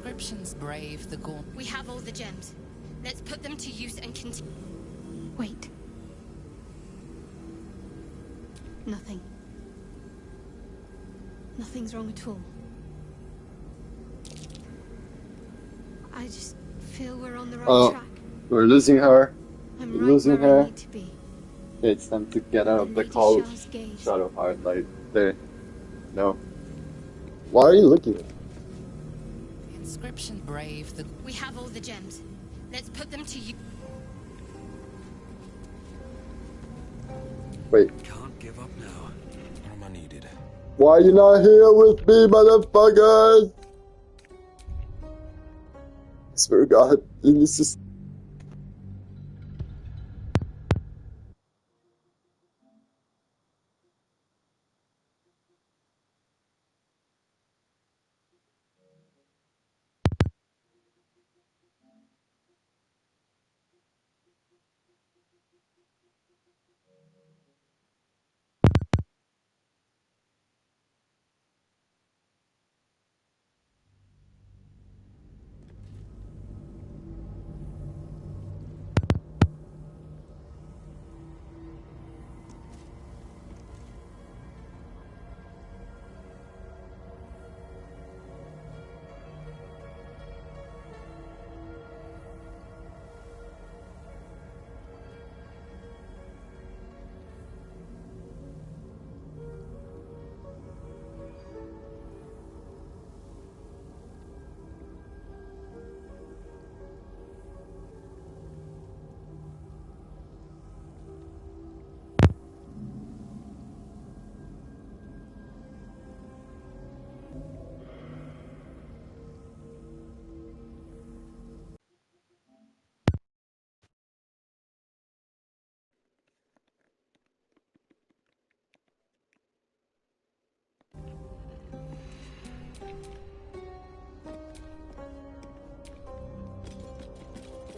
Inscriptions brave the gaunt. We have all the gems. Let's put them to use and continue. Wait. Nothing. Nothing's wrong at all. I just feel we're on the right track. We're losing her. I'm we're right losing where her. I need to be. It's time to get out of the cold shadow heart light there. No. Why are you looking at? Inscription brave the. We have all the gems. Let's put them to use. Wait. Can't give up now. Armor needed. Why are you not here with me, motherfuckers? I swear to God, this is.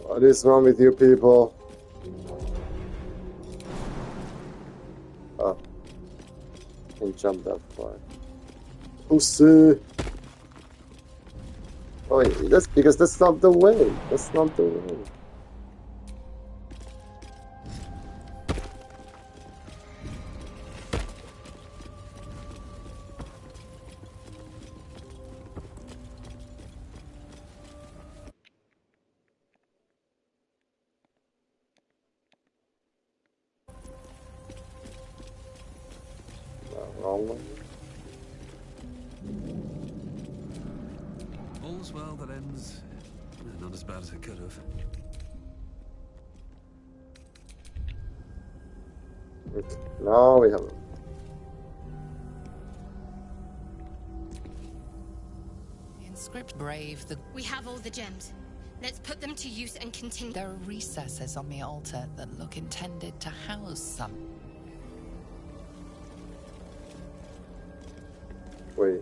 What is wrong with you people? Oh. Can't jump that far. Pussy! Oh wait, that's because that's not the way. That's not the way. All's well that ends. Not as bad as it could have. No, we haven't. Inscript brave the. We have all the gems. Let's put them to use and continue. There are recesses on the altar that look intended to house some. Wait.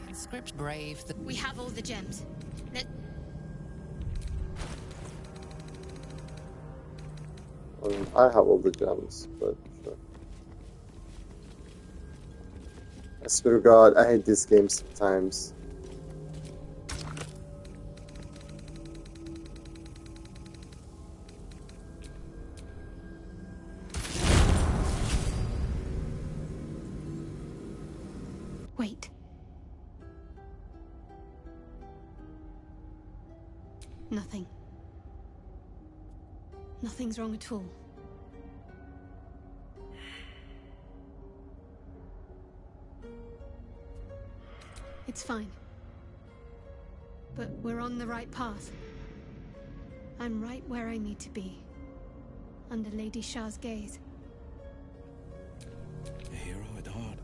Inscript brave the. We have all the gems. I have all the gems, but sure. I swear to God, I hate this game sometimes. Wait. Nothing. Nothing's wrong at all. It's fine. But we're on the right path. I'm right where I need to be. Under Lady Shah's gaze. A hero at heart.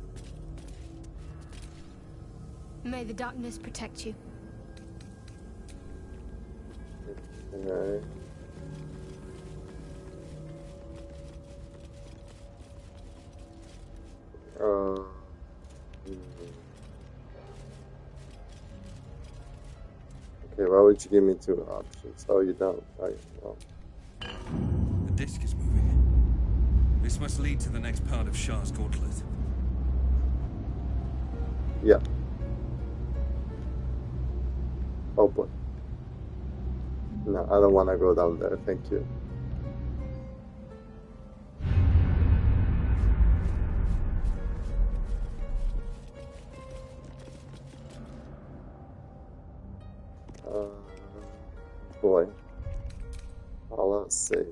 May the darkness protect you. Okay. Okay, why would you give me two options? Oh, you don't. Right. Well. The disc is moving. This must lead to the next part of Shah's gauntlet. Yeah. Oh boy. No, I don't want to go down there. Thank you. Boy. I'll say.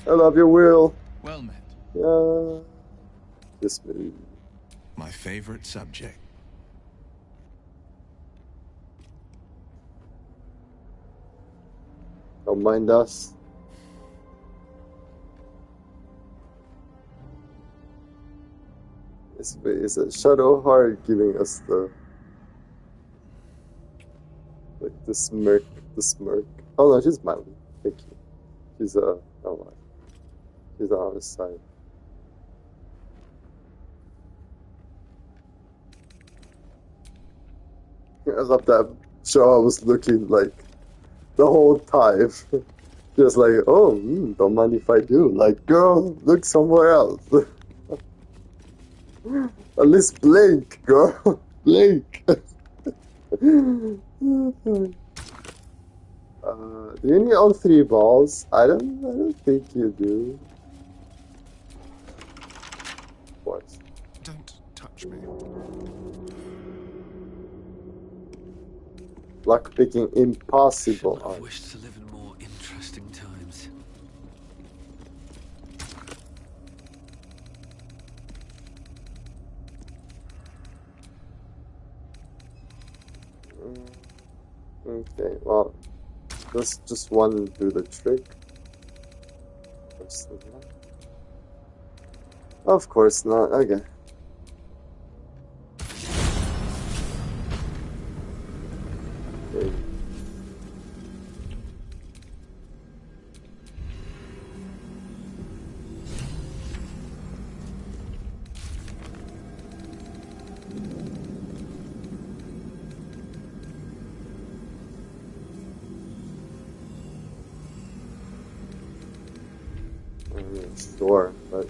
I love your wheel. Well met. Yeah. This move. My favorite subject. Don't mind us. Is a shadow heart giving us the like the smirk, Oh no, she's smiling. Thank you. She's oh my. She's on his side. I love that show. I was looking like the whole time, just like, oh, don't mind if I do. Like, girl, look somewhere else. At least blink, girl. Blink. Do you need all 3 balls? I don't think you do. Of course. Don't touch me. Luck picking impossible. I wish to live in more interesting times. Okay, well, does just one do the trick? Of course not. Okay. Sure, but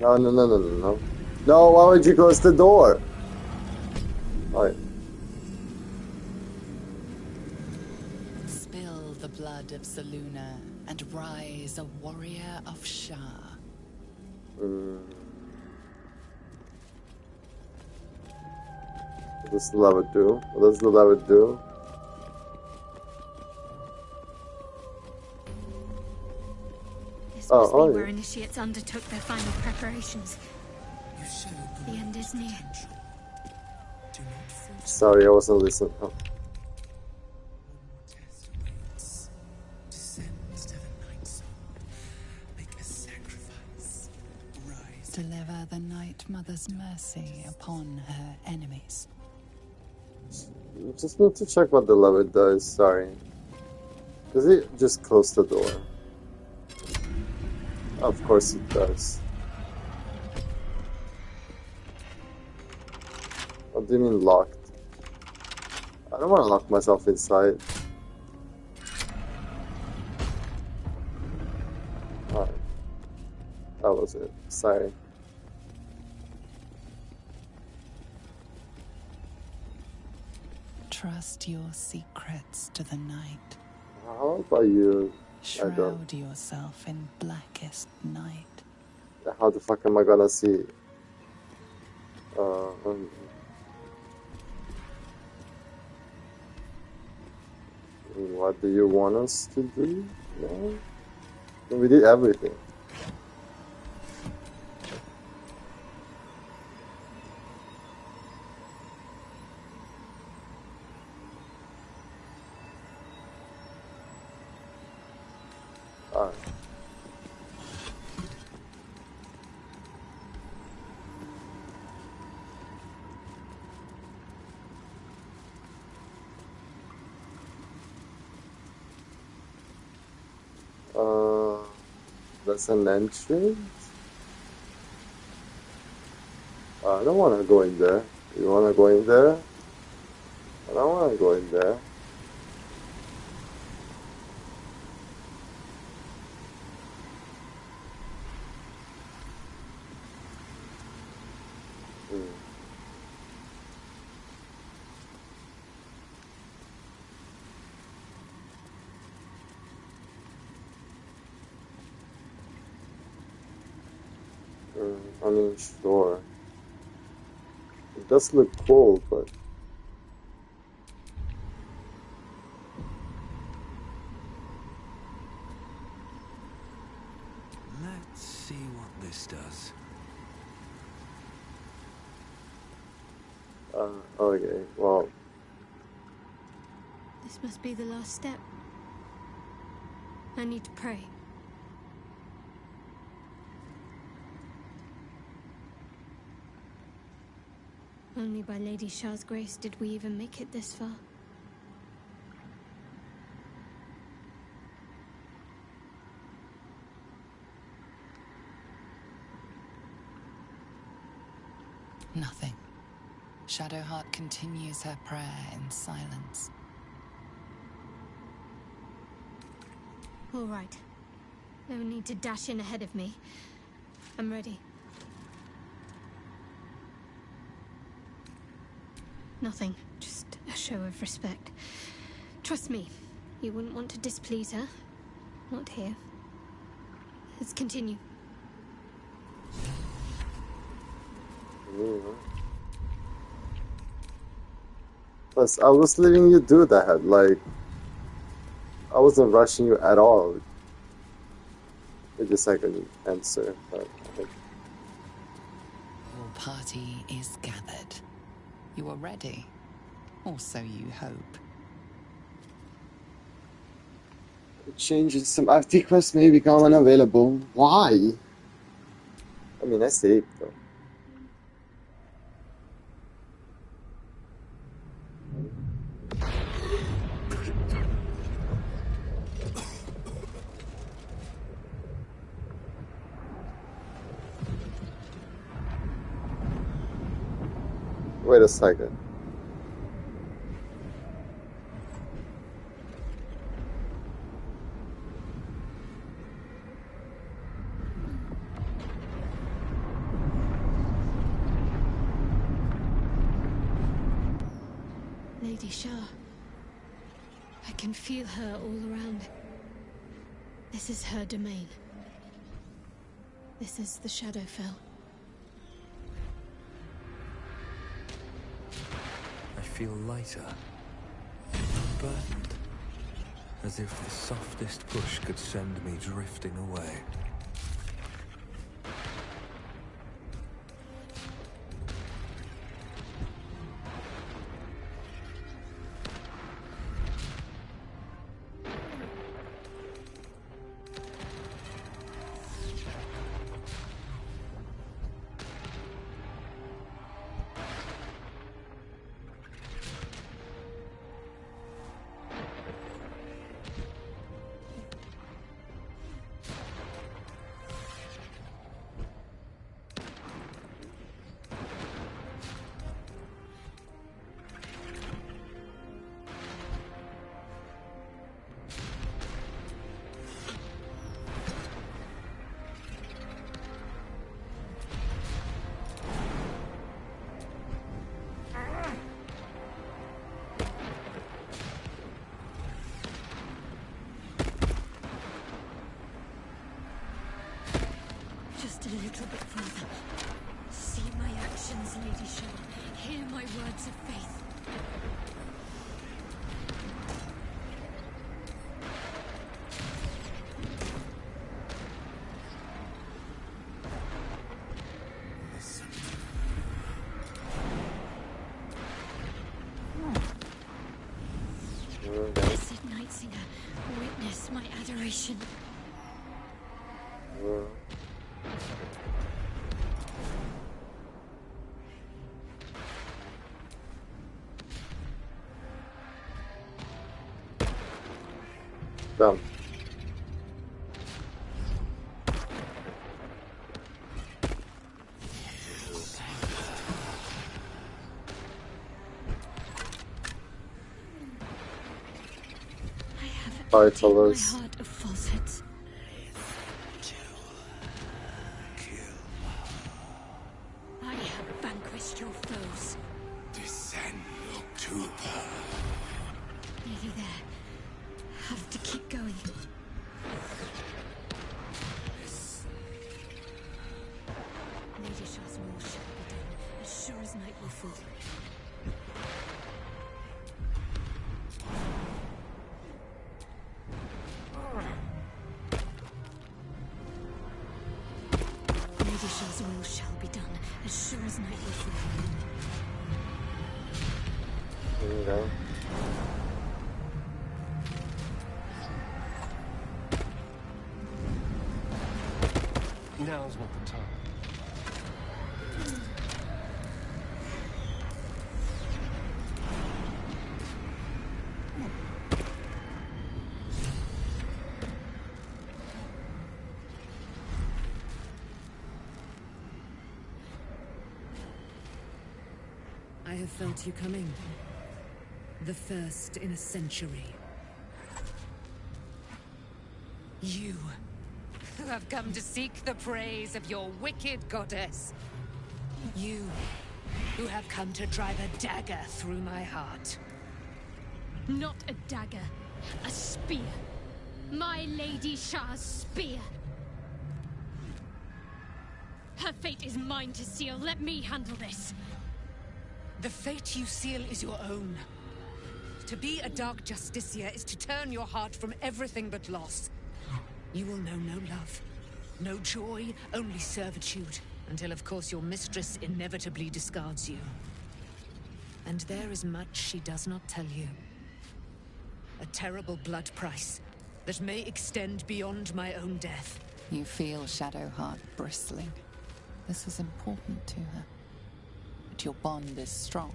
no. No, why would you close the door? Alright. Spill the blood of Selûne and rise a warrior of Shah. What does the lever do? What does the lever do? This must be where initiates undertook their final preparations. The end is near. Sorry, I wasn't listening. Oh. Deliver the Night Mother's mercy upon her enemies. Just need to check what the lever does. Sorry. Does it just close the door? Of course it does. What do you mean locked? I don't want to lock myself inside. Alright. That was it. Sorry. Trust your secrets to the night. How about you? Shroud yourself in blackest night. How the fuck am I gonna see? What do you want us to do? No? We did everything. Alright. That's an entrance? I don't want to go in there. You want to go in there? I don't want to go in there. I'm not sure. It does look cool, but Let's see what this does. okay, well, This must be the last step. I need to pray. Only by Lady Shah's grace did we even make it this far. Nothing. Shadowheart continues her prayer in silence. All right. No need to dash in ahead of me. I'm ready. Nothing. Just a show of respect. Trust me, you wouldn't want to displease her. Not here. Let's continue. plus I was letting you do that. Like, I wasn't rushing you at all. It's just like an answer, but I think Your party is gathered. You are ready, or so you hope. changes some active quests may become unavailable. Why? I mean, I saved though. Wait a second. Lady Shah. I can feel her all around. This is her domain. This is the Shadowfell. I feel lighter, burdened, as if the softest push could send me drifting away. Just a little bit further. See my actions, Lady Shah. Hear my words of faith. Blessed Night Singer, witness my adoration. Done. Alright, Take tell my us. heart of falsehoods. I have vanquished your foes. Descend to her. Nearly there. Have to keep going. Lady Shah's will shall be done, as sure as night will fall. Lady Shah's will shall be done, as sure as night will fall. There you go. Now's not the time. I have felt you coming. The first in a century. You, who have come to seek the praise of your wicked goddess. You, who have come to drive a dagger through my heart. Not a dagger, a spear. My Lady Shah's spear. Her fate is mine to seal. Let me handle this. The fate you seal is your own. To be a Dark Justiciar is to turn your heart from everything but loss. You will know no love, no joy, only servitude, until of course your mistress inevitably discards you. And there is much she does not tell you. A terrible blood price that may extend beyond my own death. You feel Shadowheart bristling. This is important to her. But your bond is strong.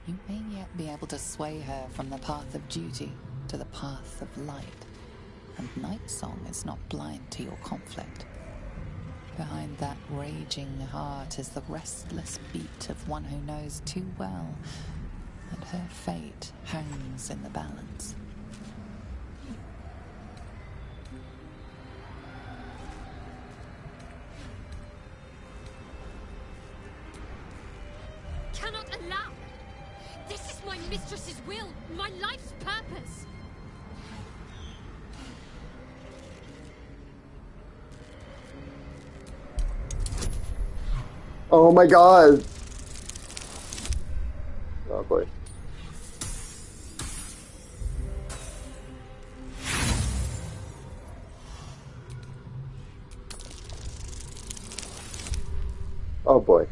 You may yet be able to sway her from the path of duty to the path of light. And Nightsong is not blind to your conflict. Behind that raging heart is the restless beat of one who knows too well that her fate hangs in the balance. Cannot allow! This is my mistress's will, my life's purpose! Oh my god! Oh boy. Oh boy.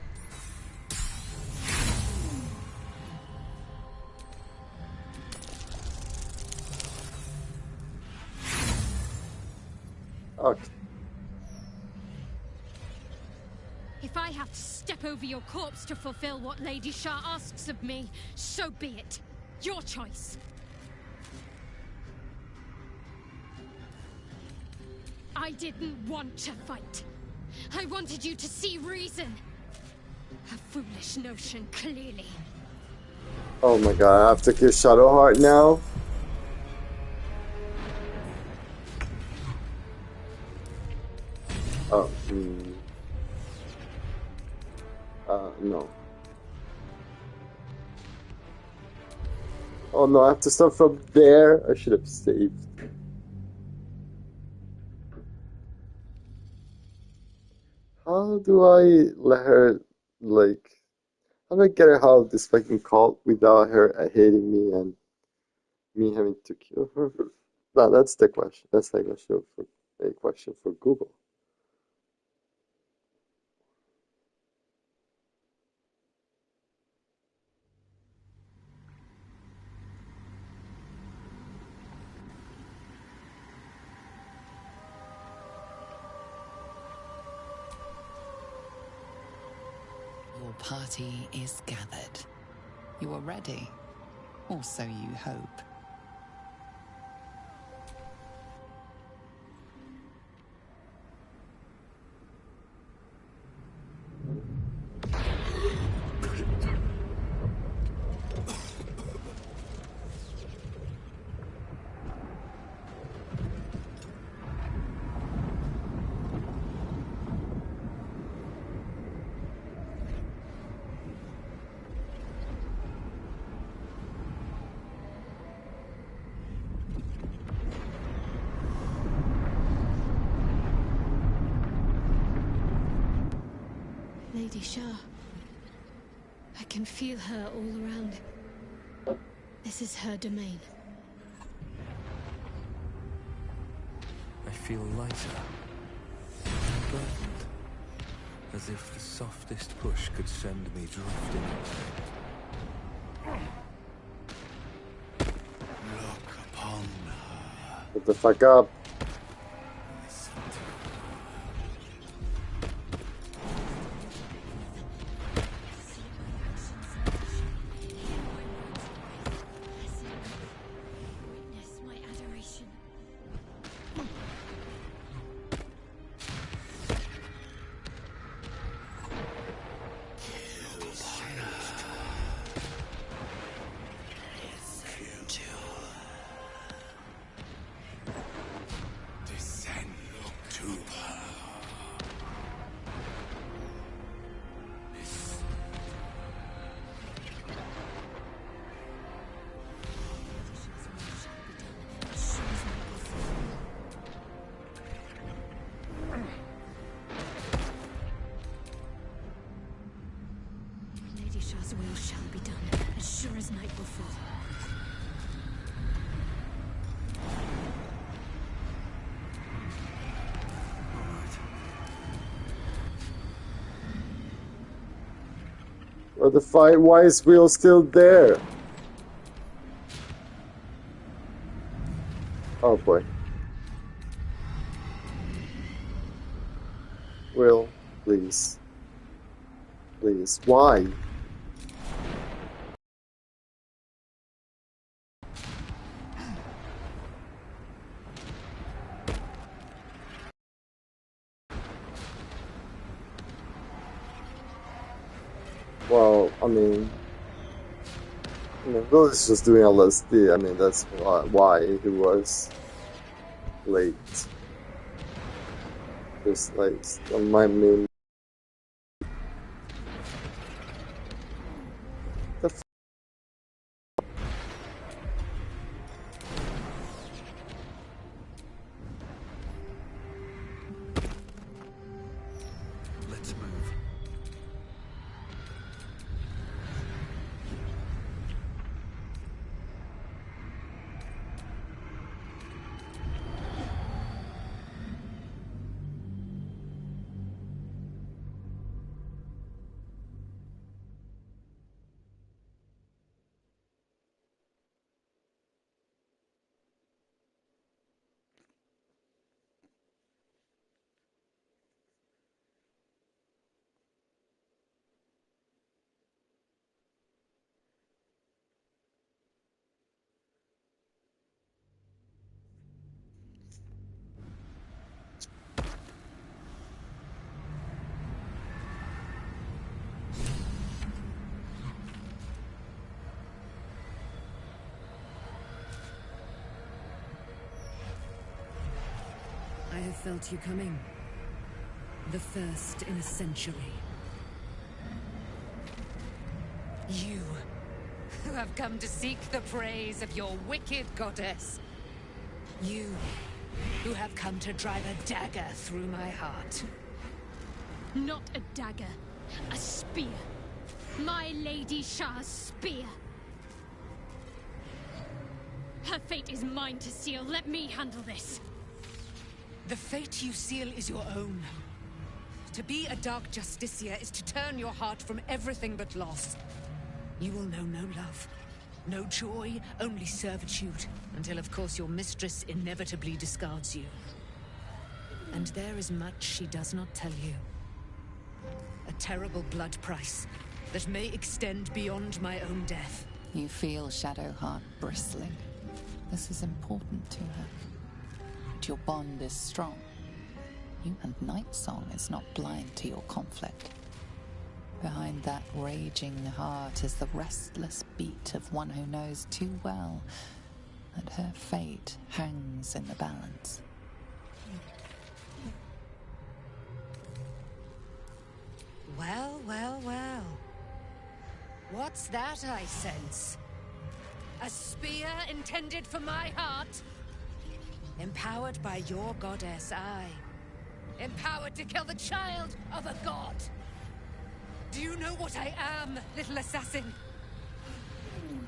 Okay. If I have to step over your corpse to fulfill what Lady Shah asks of me, so be it. Your choice. I didn't want to fight. I wanted you to see reason. A foolish notion, clearly. Oh my god, I have to kill Shadowheart now? Oh, no. Oh no, I have to start from there? I should have saved. How do I let her, like... How do I get her out of this fucking cult without her hating me and me having to kill her? No, that's the question. That's like a question for Google. Your party is gathered. You are ready, or so you hope. Lady Shah. I can feel her all around. This is her domain. I feel lighter, unburdened, as if the softest push could send me drifting. Look upon her. Shut the fuck up. Listen to her. Witness my adoration. Descend to her. Lady Shah's will shall be done, as sure as night will fall. What the fight? Why is Will still there? Oh boy. Will, please. Please. Why? Well, I mean, Will is just doing LSD. I mean, that's why he was late. Just like, don't mind me. The f Let's move. I have felt you coming. The first in a century. You, who have come to seek the praise of your wicked goddess. You, who have come to drive a dagger through my heart. Not a dagger, a spear. My Lady Shah's spear. Her fate is mine to seal. Let me handle this. The fate you seal is your own. To be a Dark Justiciar is to turn your heart from everything but loss. You will know no love, no joy, only servitude, until of course your mistress inevitably discards you. And there is much she does not tell you. A terrible blood price that may extend beyond my own death. You feel Shadowheart bristling. This is important to her. But your bond is strong. You and Nightsong is not blind to your conflict. Behind that raging heart is the restless beat of one who knows too well that her fate hangs in the balance. Well, well, well. What's that I sense? A spear intended for my heart? Empowered by your goddess, I. Empowered to kill the child of a god. Do you know what I am, little assassin?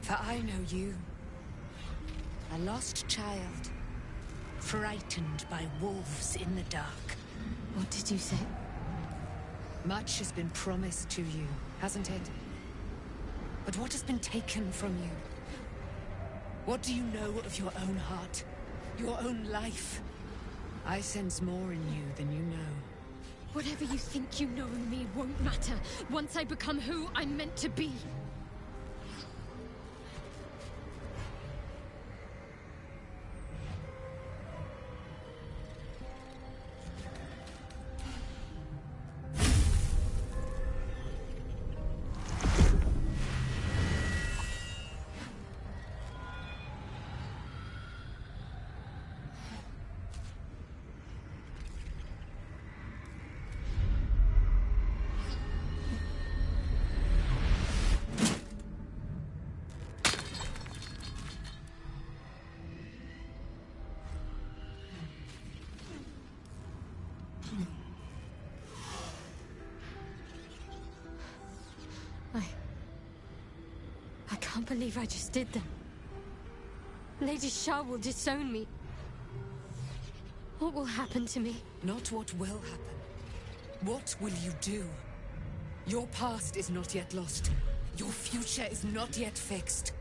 For I know you. A lost child, frightened by wolves in the dark. What did you say? Much has been promised to you, hasn't it? But what has been taken from you? What do you know of your own heart? Your own life? I sense more in you than you know. Whatever you think you know of me won't matter once I become who I'm meant to be. I can't believe I just did that. Lady Shah will disown me. What will happen to me? Not what will happen. What will you do? Your past is not yet lost. Your future is not yet fixed.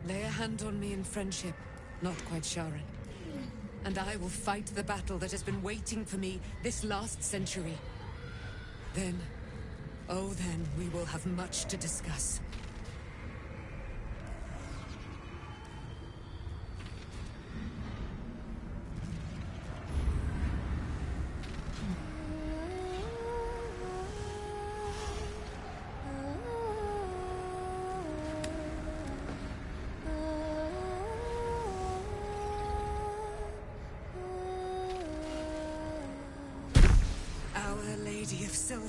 Lay a hand on me in friendship, not quite Sharon. And I will fight the battle that has been waiting for me this last century. Then, oh then, we will have much to discuss. Our Lady of Silver,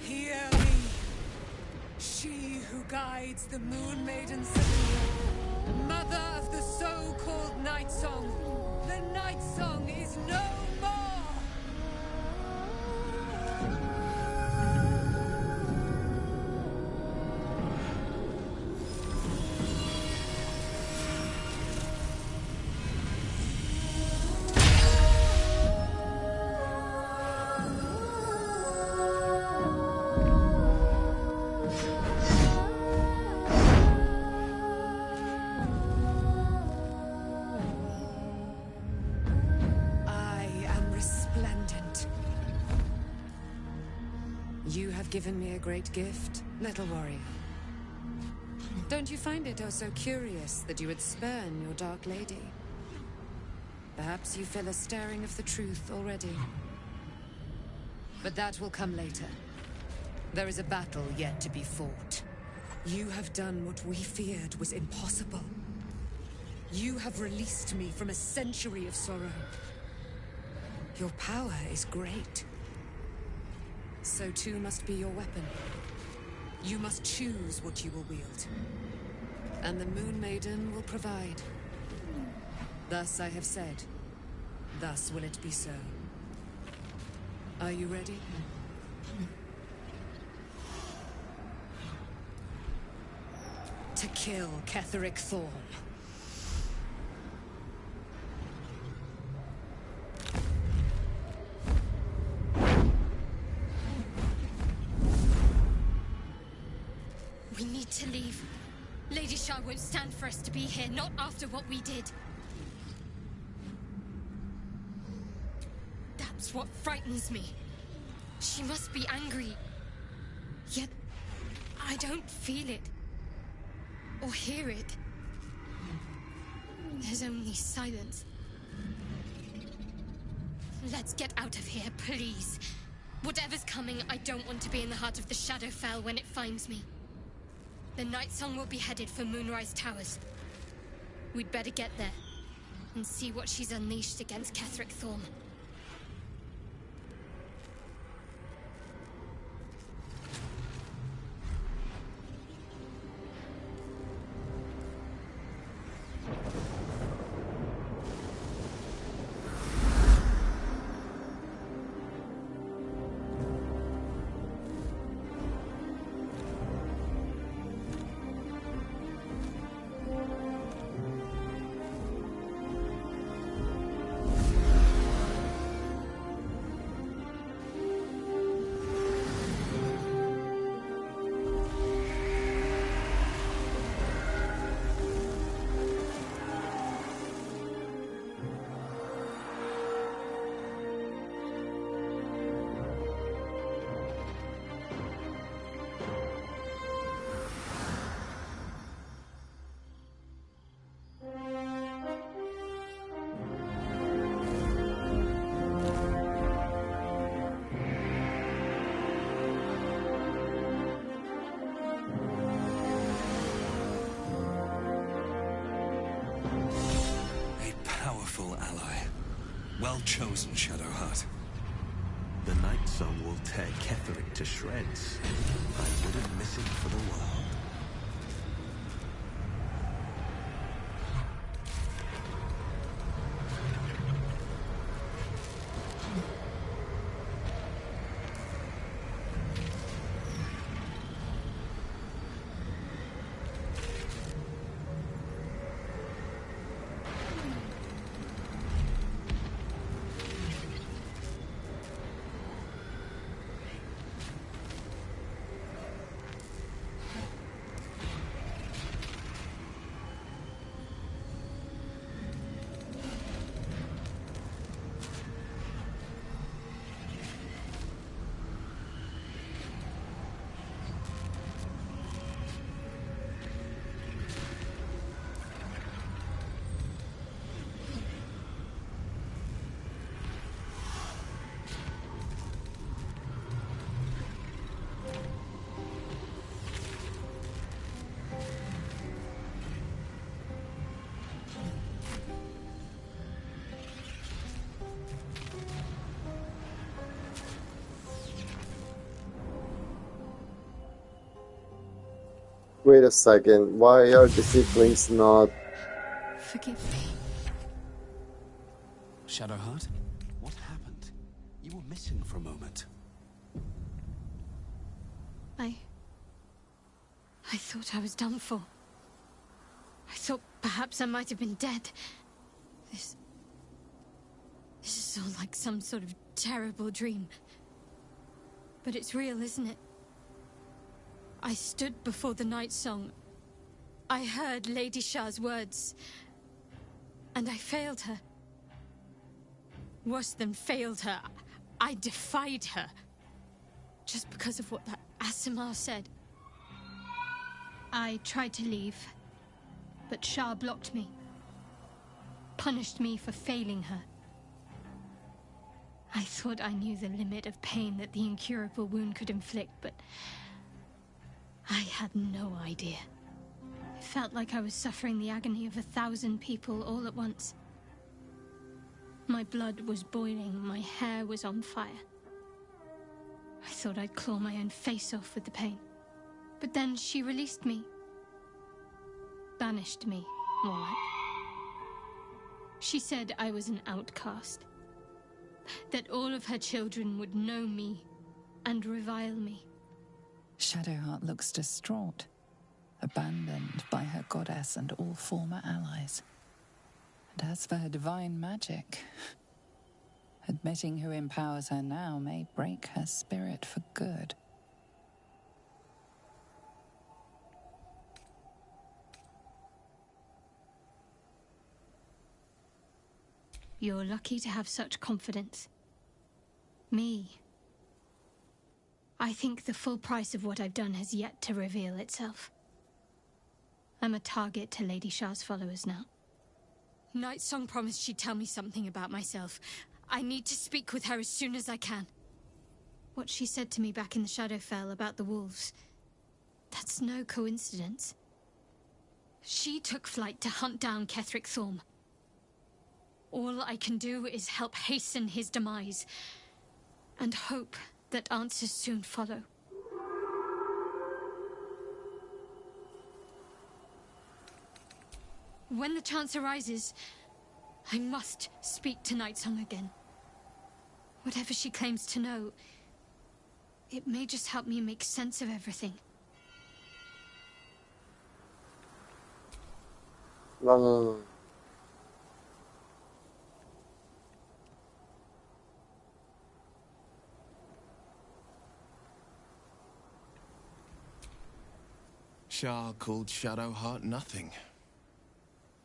hear me. She who guides the Moon Maiden Selene, mother of the so-called Night Song. The Night Song is no more! You have given me a great gift, little warrior. Don't you find it oh so curious that you would spurn your dark lady? Perhaps you feel a stirring of the truth already. But that will come later. There is a battle yet to be fought. You have done what we feared was impossible. You have released me from a century of sorrow. Your power is great. So too must be your weapon. You must choose what you will wield. And the Moon Maiden will provide. Thus I have said. Thus will it be so. Are you ready? To kill Ketheric Thorm. We need to leave. Lady Shah won't stand for us to be here, not after what we did. That's what frightens me. She must be angry. Yet, I don't feel it. Or hear it. There's only silence. Let's get out of here, please. Whatever's coming, I don't want to be in the heart of the Shadowfell when it finds me. The Night Song will be headed for Moonrise Towers. We'd better get there and see what she's unleashed against Ketheric Thorm. powerful ally. Well chosen, Shadowheart. The Night Song will tear Ketheric to shreds. I wouldn't miss it for the world. Wait a second, why are the siblings not... Forgive me. Shadowheart, what happened? You were missing for a moment. I thought I was done for. I thought perhaps I might have been dead. This is all like some sort of terrible dream. But it's real, isn't it? I stood before the Night Song. I heard Lady Shah's words. And I failed her. Worse than failed her, I defied her. Just because of what that Asimar said. I tried to leave, but Shah blocked me. Punished me for failing her. I thought I knew the limit of pain that the incurable wound could inflict, but I had no idea. It felt like I was suffering the agony of 1,000 people all at once. My blood was boiling, my hair was on fire. I thought I'd claw my own face off with the pain. But then she released me. Banished me, more like. She said I was an outcast. That all of her children would know me and revile me. Shadowheart looks distraught, abandoned by her goddess and all former allies. And as for her divine magic, admitting who empowers her now may break her spirit for good. You're lucky to have such confidence. Me. I think the full price of what I've done has yet to reveal itself. I'm a target to Lady Shah's followers now. Night Song promised she'd tell me something about myself. I need to speak with her as soon as I can. What she said to me back in the Shadowfell about the wolves, that's no coincidence. She took flight to hunt down Ketheric Thorm. All I can do is help hasten his demise, and hope that answers soon follow. When the chance arises, I must speak to Night Song again. Whatever she claims to know, it may just help me make sense of everything. No. Shah called Shadowheart nothing.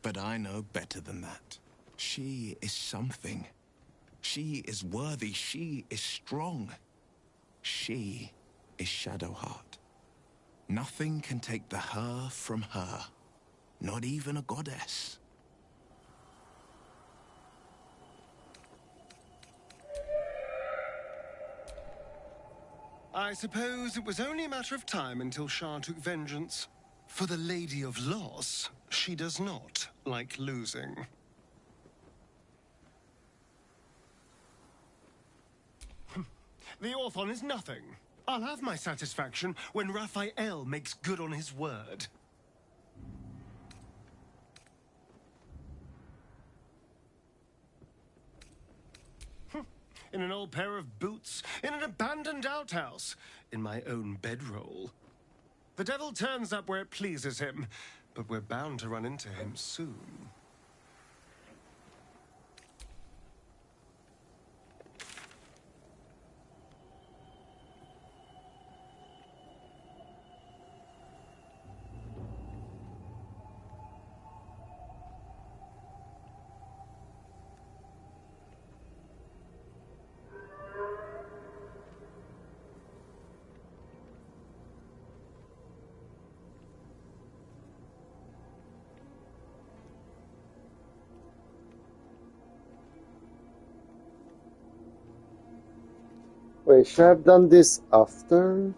But I know better than that. She is something. She is worthy. She is strong. She is Shadowheart. Nothing can take the her from her. Not even a goddess. I suppose it was only a matter of time until Shah took vengeance. For the Lady of Loss, she does not like losing. The Orthon is nothing. I'll have my satisfaction when Raphael makes good on his word. In an old pair of boots, in an abandoned outhouse, in my own bedroll. The devil turns up where it pleases him, but we're bound to run into him soon. Wait, should I have done this after?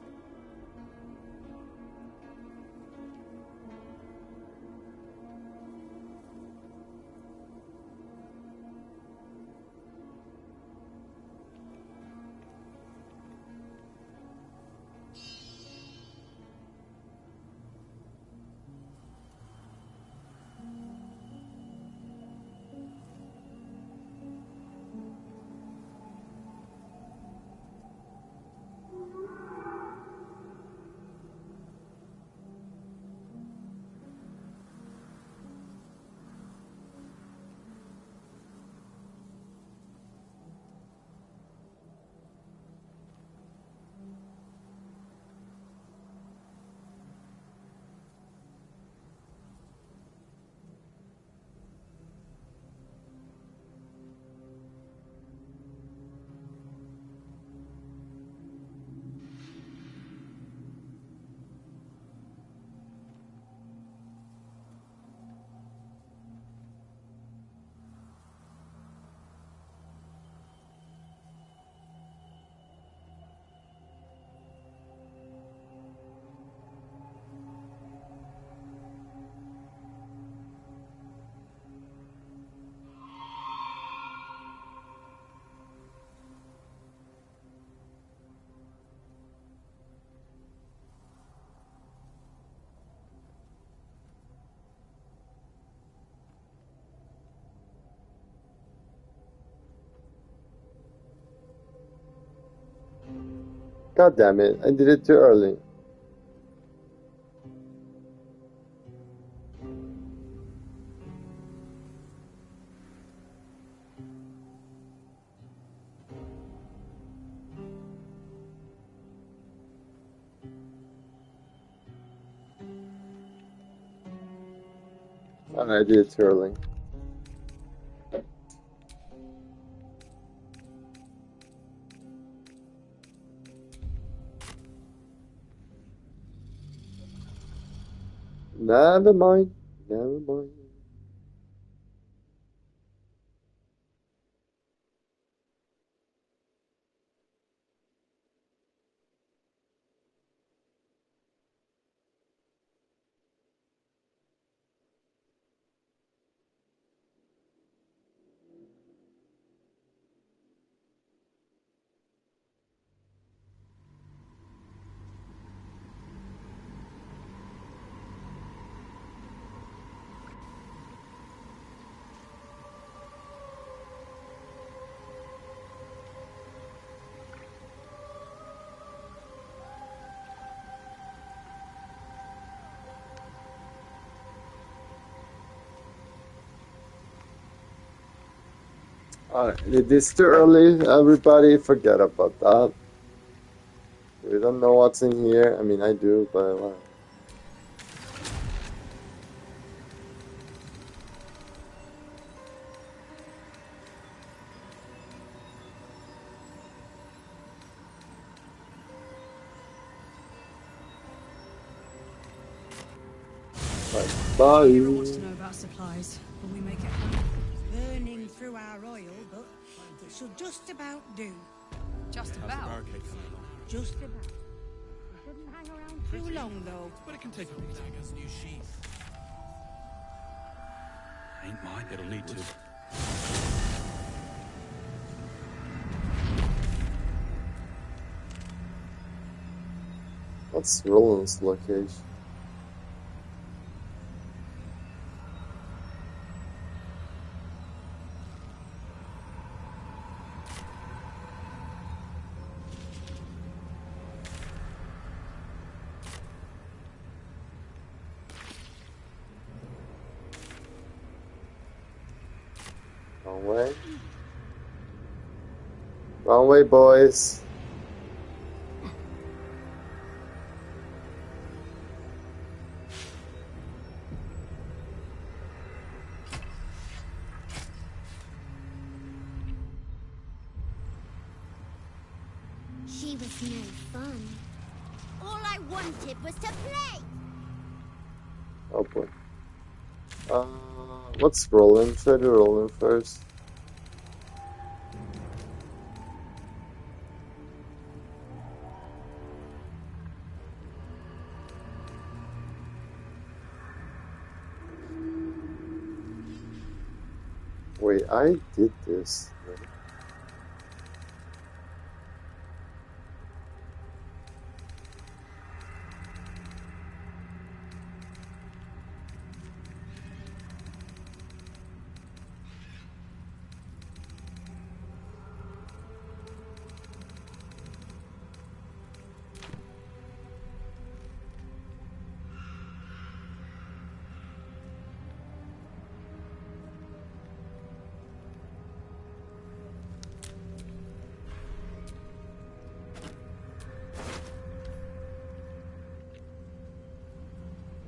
God damn it, I did it too early. And I did it too early. Never mind. Never mind. It is too early, everybody. Forget about that. We don't know what's in here. I mean, I do, but well. Bye. Hero wants to know about supplies when we make it home. Burning through our oil, but it should just about do. Just about. Just about. We shouldn't hang around too long, though. But it can take a dagger's new sheath. Ain't mine. It'll need to. What's Roland's location? Wrong way. Wrong way, boys. She was no fun. All I wanted was to play. Oh boy. What's Roland? Should I do Roland first? Wait, I did this. Right?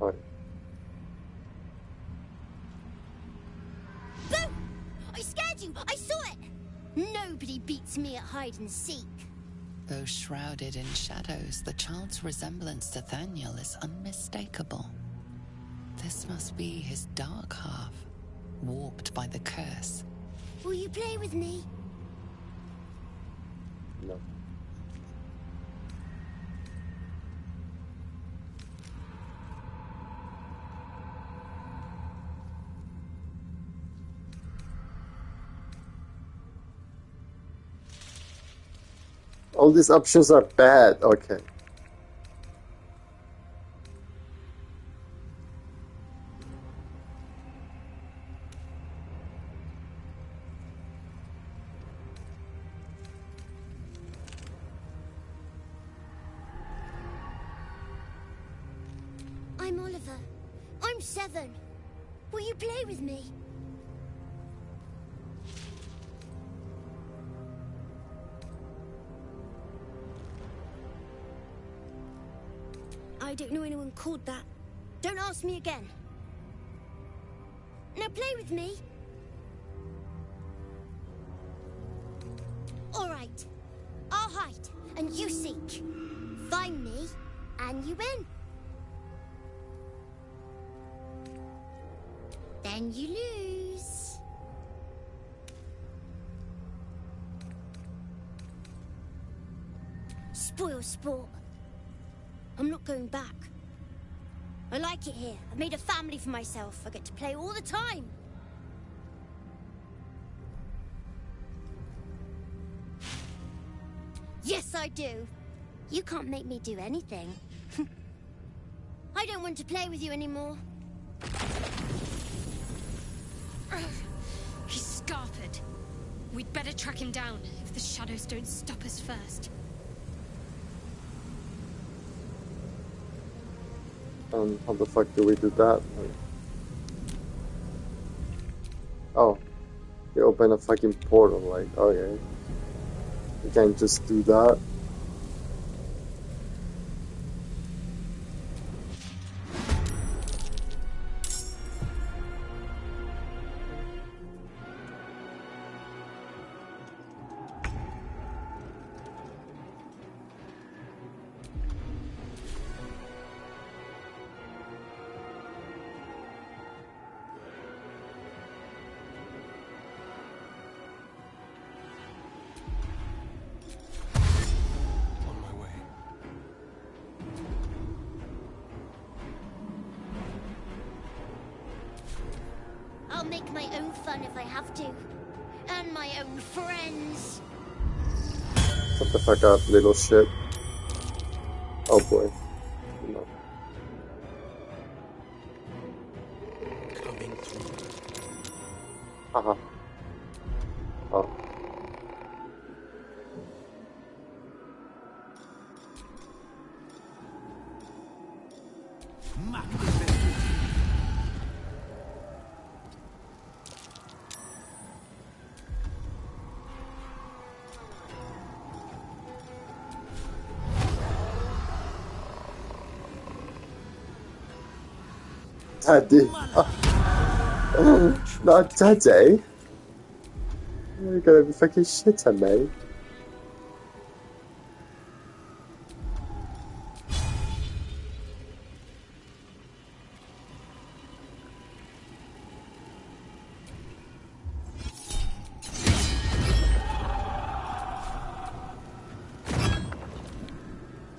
Alright. Boo! I scared you! I saw it! Nobody beats me at hide and seek. Though shrouded in shadows, the child's resemblance to Thaniel is unmistakable. This must be his dark half, warped by the curse. Will you play with me? No. All these options are bad. Okay. I'm Oliver. I'm 7. Will you play with me? I don't know anyone called that. Don't ask me again. Now play with me. All right. I'll hide, and you seek. Find me, and you win. Then you lose. Spoil sport. I'm not going back. I like it here. I've made a family for myself. I get to play all the time. Yes, I do. You can't make me do anything. I don't want to play with you anymore. He's scarpered. We'd better track him down if the shadows don't stop us first. How the fuck do we do that? Oh, you open a fucking portal, like, okay. You can't just do that. I'll make my own fun if I have to. And my own friends. Shut the fuck up, little shit. Oh boy. No. Coming through. Uh-huh. Oh. Daddy. Not Daddy. You're gonna be fucking shit at me.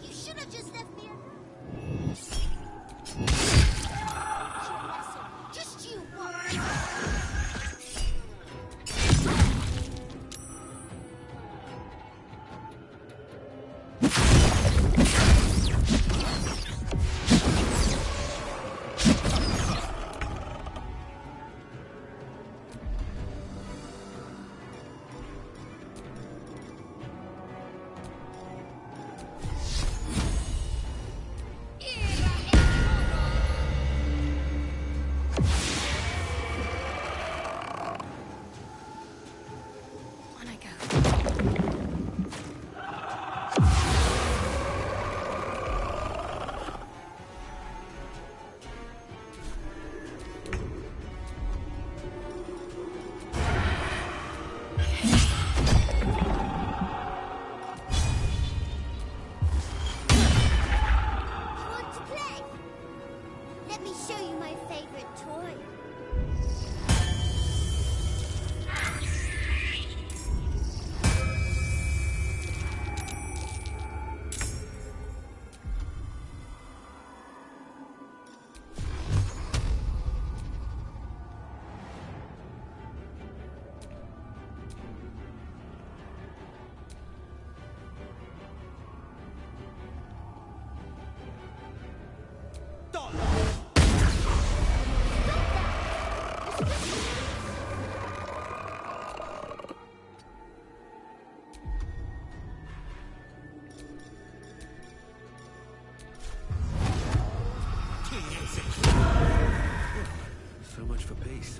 You should have just left me alone. Just you watch. On I go. Want to play? Let me show you my favorite toy. So much for peace.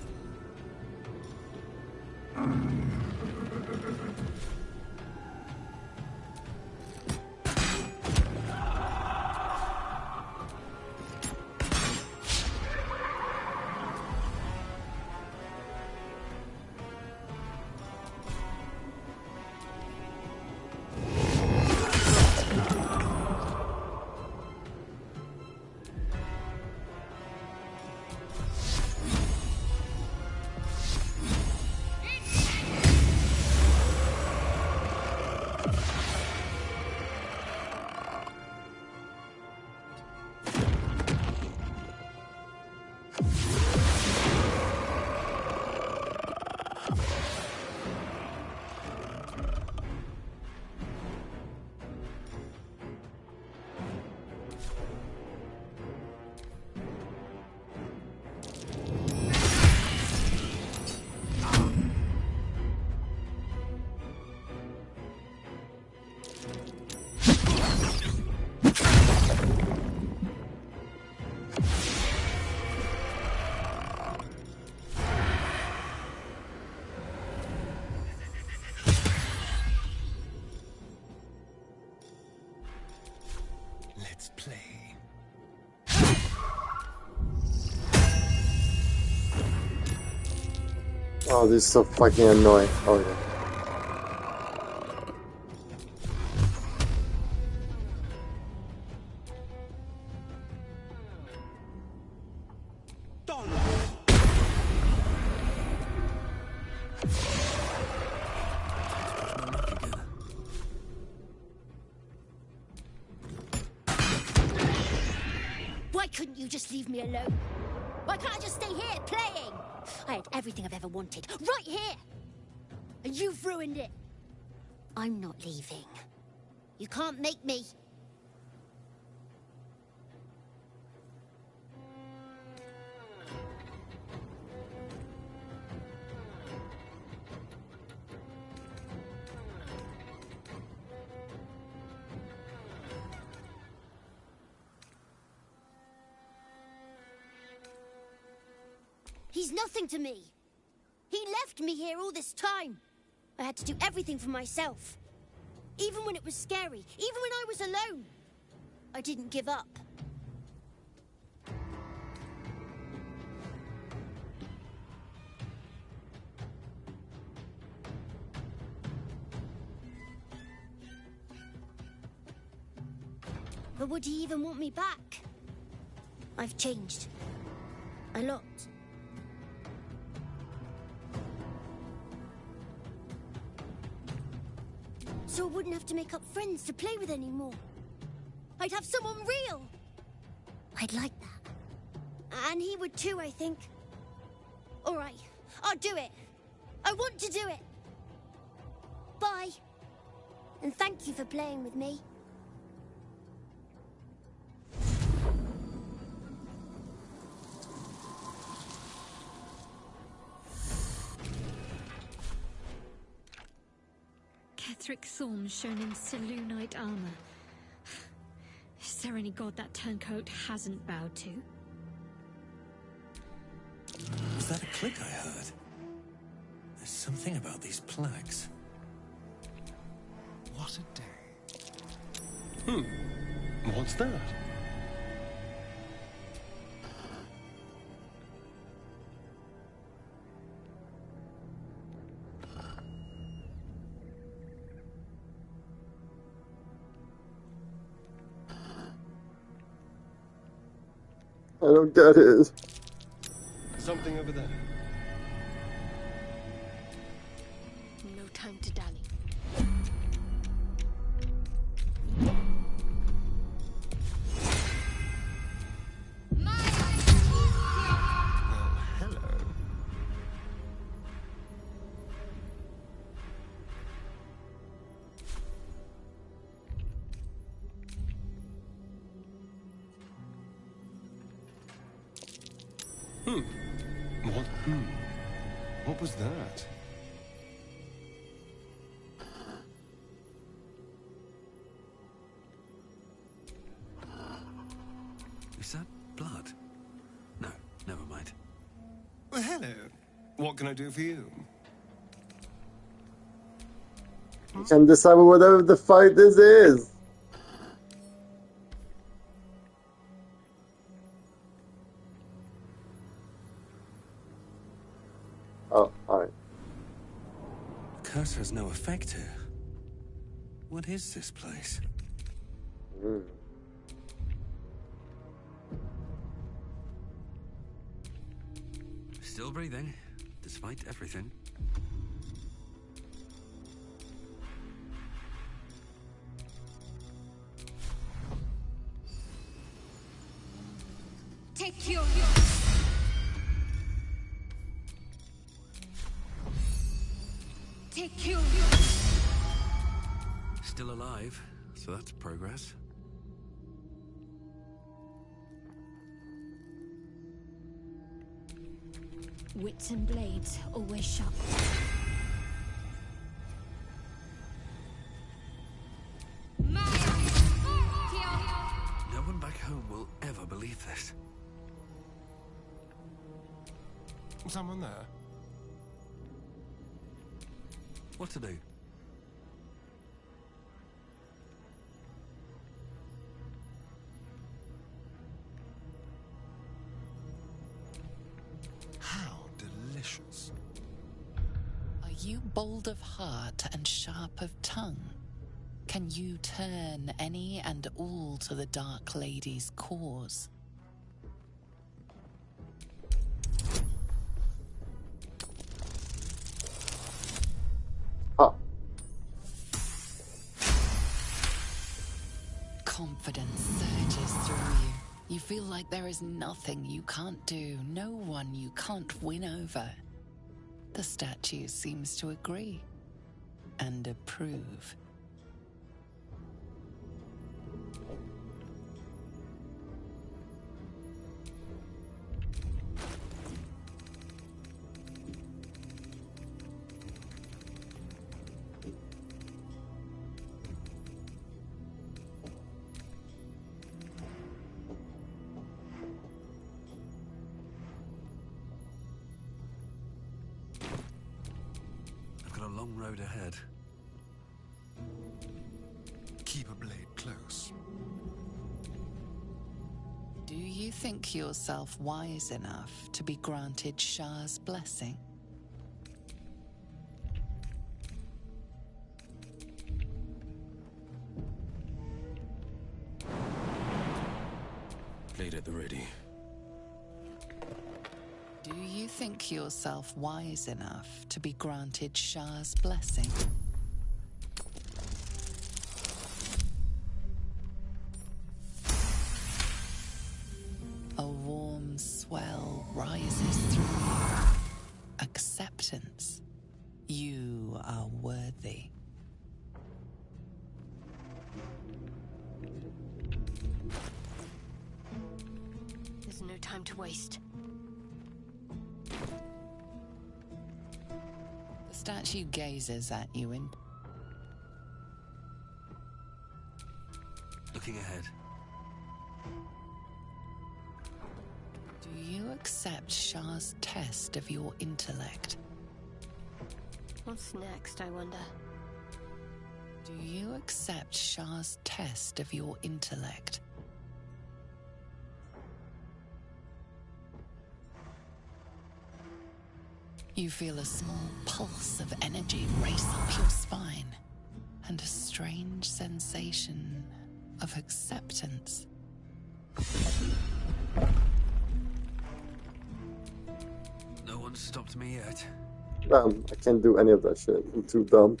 Let's play. Oh, this is so fucking annoying. Oh, yeah. Why couldn't you just leave me alone? Why can't I just stay here playing? I had everything I've ever wanted, right here! And you've ruined it. I'm not leaving. You can't make me. He's nothing to me. He left me here all this time. I had to do everything for myself. Even when it was scary, even when I was alone. I didn't give up. But would he even want me back? I've changed. A lot. So I wouldn't have to make up friends to play with anymore. I'd have someone real. I'd like that. And he would too, I think. All right, I'll do it. I want to do it. Bye. And thank you for playing with me. Ketheric Thorn shown in Selûnite armor. Is there any god that turncoat hasn't bowed to? Was that a click I heard? There's something about these plaques. What a day. What's that? I don't get it. Something over there. No time to dally. Well, hello. What? What was that? Is that blood? No, never mind. Well, hello. What can I do for you? You can decide whatever the fight this is. Oh, alright. Curse has no effect here. What is this place? Still breathing, despite everything. Take your... Take your... Still alive, so that's progress. Wits and blades always sharp. No one back home will ever believe this. Someone there? What to do? How delicious. Are you bold of heart and sharp of tongue? Can you turn any and all to the Dark Lady's cause? Oh. Confidence surges through you. You feel like there is nothing you can't do, no one you can't win over. The statue seems to agree and approve. a long road ahead. Keep a blade close. Do you think yourself wise enough to be granted Shah's blessing? Blade at the ready. Do you think yourself wise enough to be granted Shah's blessing? A warm swell rises through you. Acceptance. You are worthy. There's no time to waste. The statue gazes at you in... Looking ahead. Do you accept Shah's test of your intellect? What's next, I wonder? Do you accept Shah's test of your intellect? You feel a small pulse of energy race up your spine, and a strange sensation of acceptance. No one stopped me yet. Damn, I can't do any of that shit. I'm too dumb.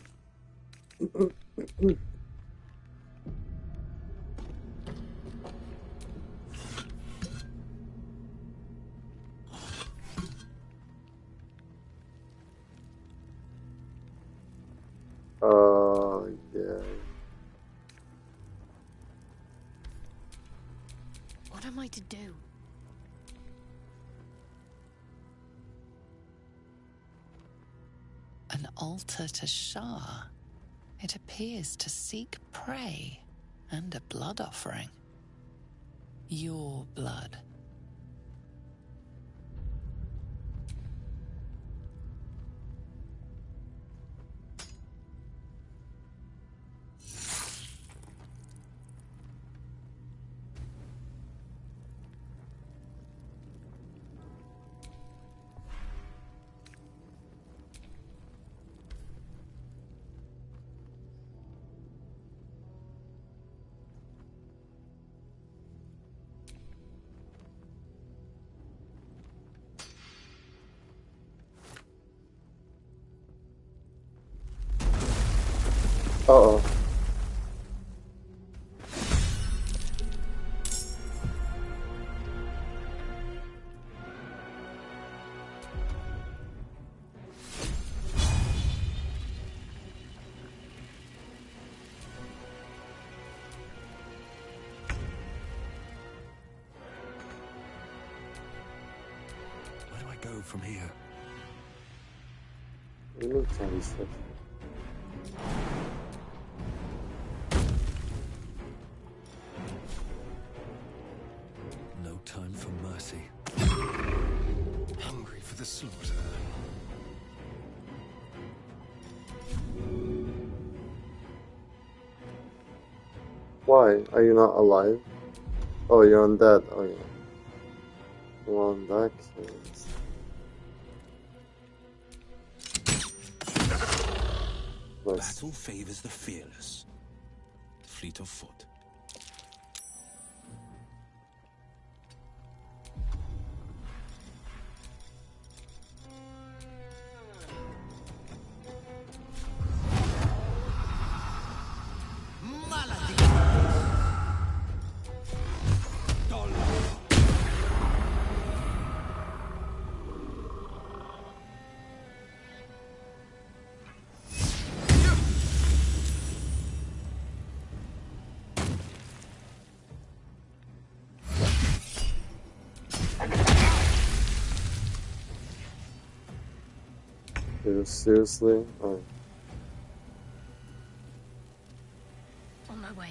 Yeah. What am I to do? An altar to Shah. It appears to seek prey and a blood offering. Your blood. Uh-oh. Where do I go from here? What do you mean, candy stuff? No time for mercy. Hungry for the slaughter. Why? Are you not alive? Oh, you're undead. Oh, yeah. Well, in that case... Nice. Battle favors the fearless. Fleet of foot. Seriously? Oh. On my way.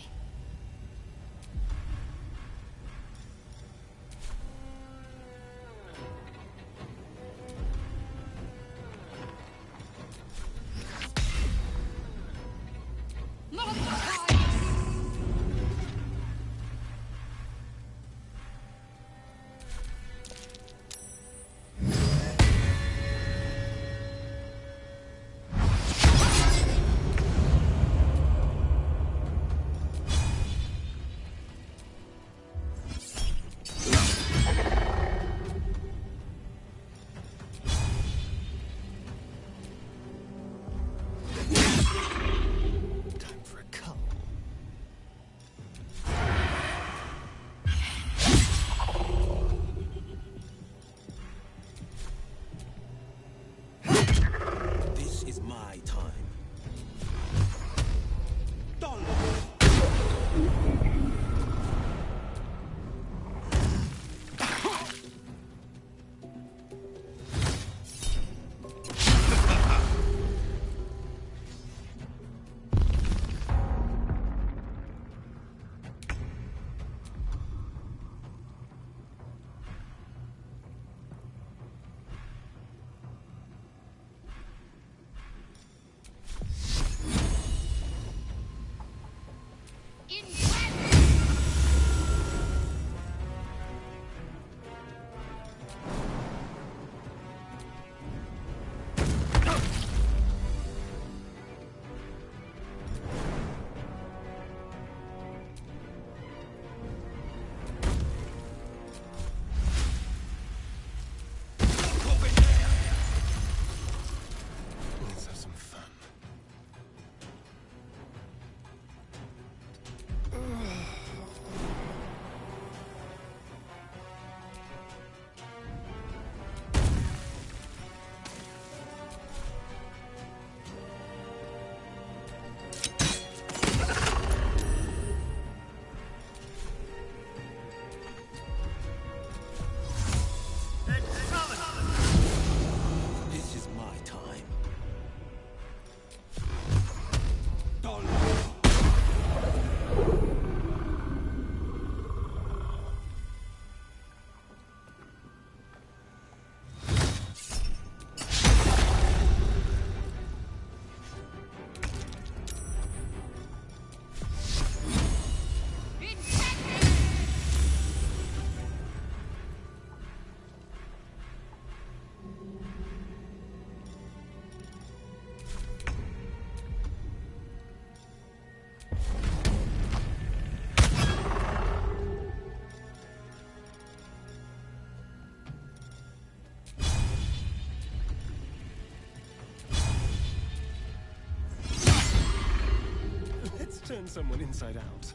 turn someone inside out.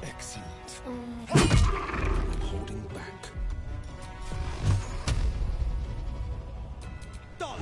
Excellent. I'm holding back. Done.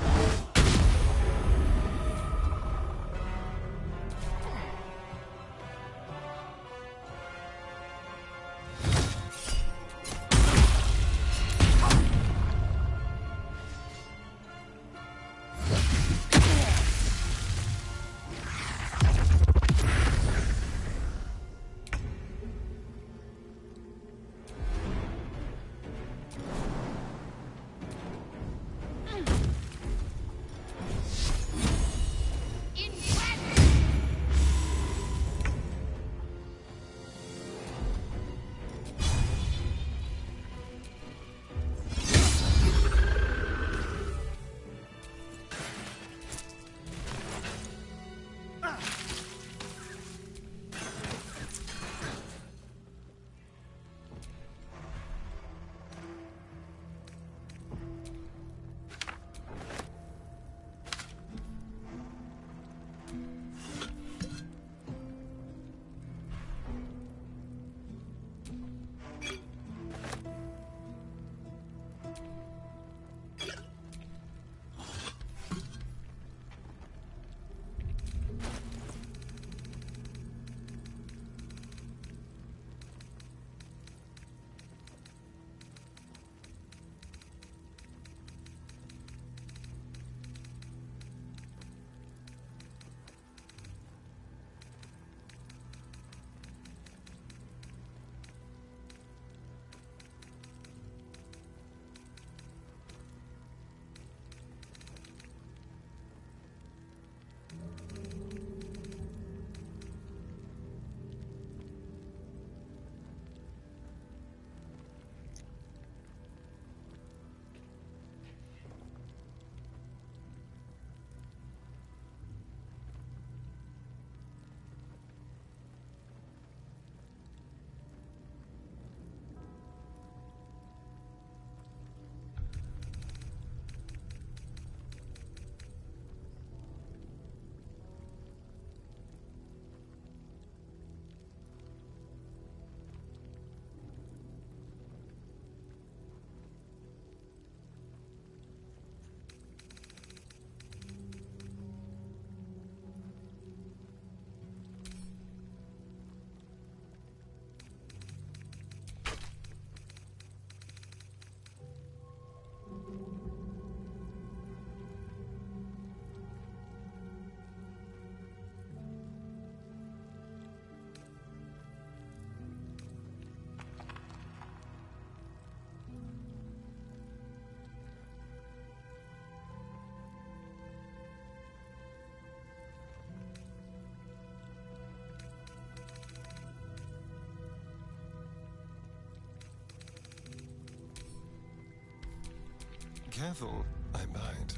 careful, I bite.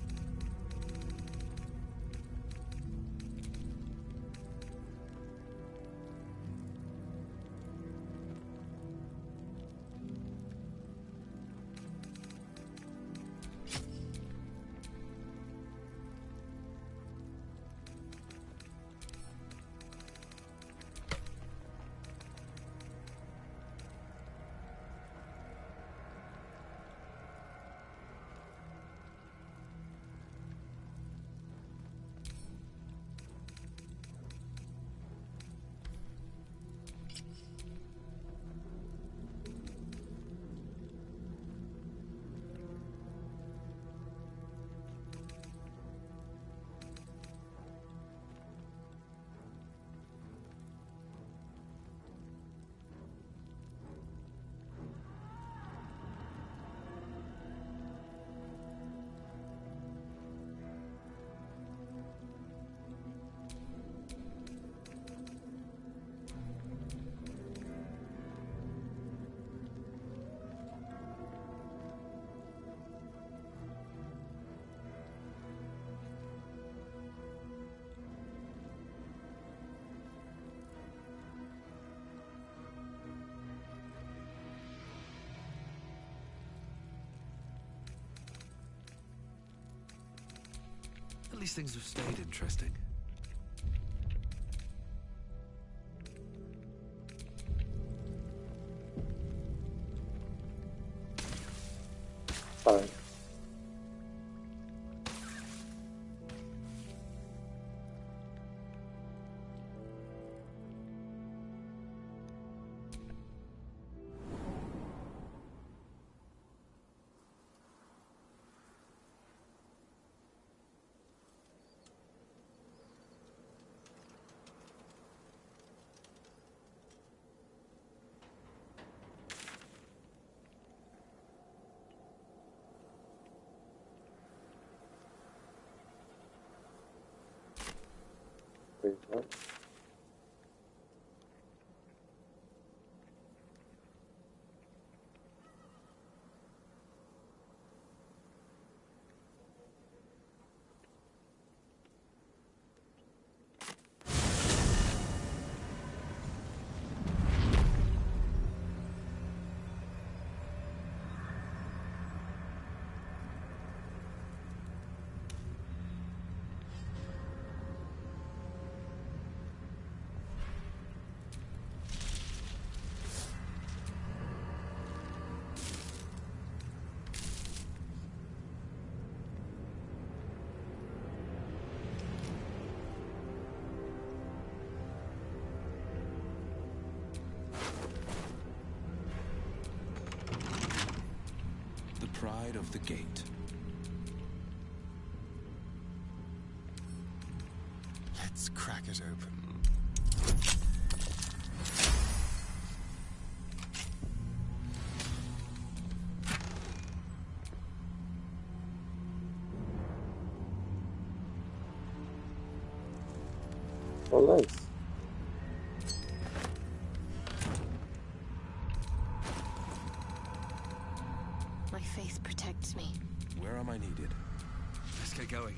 At least things have stayed interesting. Fine. Wait, what? The pride of the gate. Let's crack it open. Oh, nice. My faith protects me. Where am I needed? Let's get going.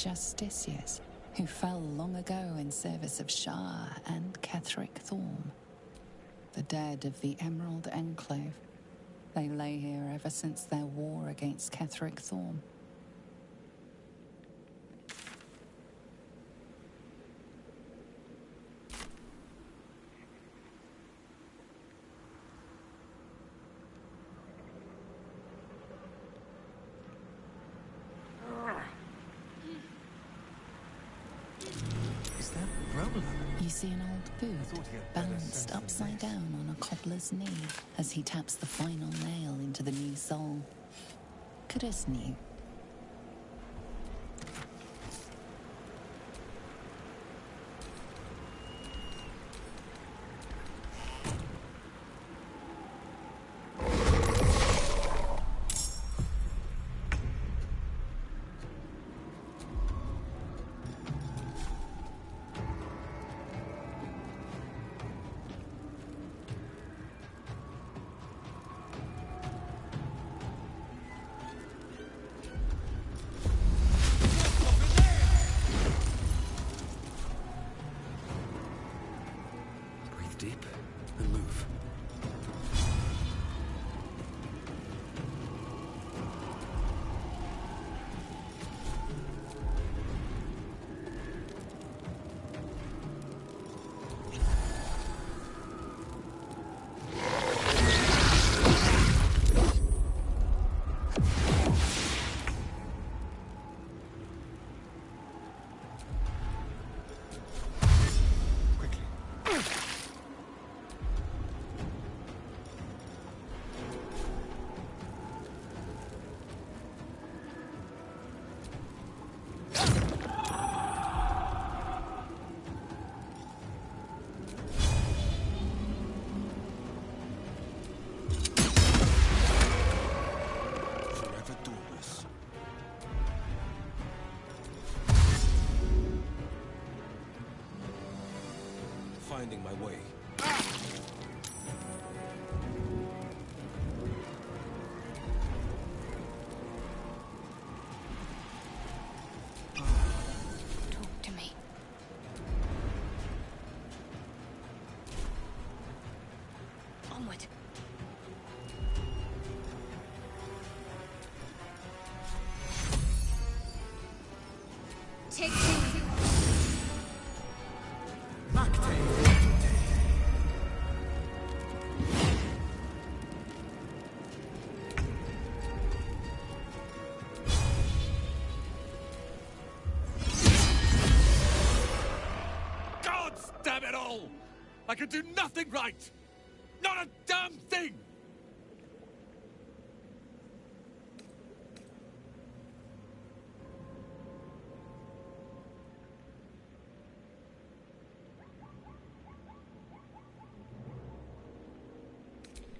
justiciars who fell long ago in service of Shah and Ketheric Thorm, the dead of the Emerald Enclave. They lay here ever since their war against Ketheric Thorm. You see an old boot balanced upside down on a cobbler's knee as he taps the final nail into the new sole. Cudus knew. Deep and move. Finding my way. Talk to me. Onward. Take two. Damn it all! I can do nothing right! Not a damn thing!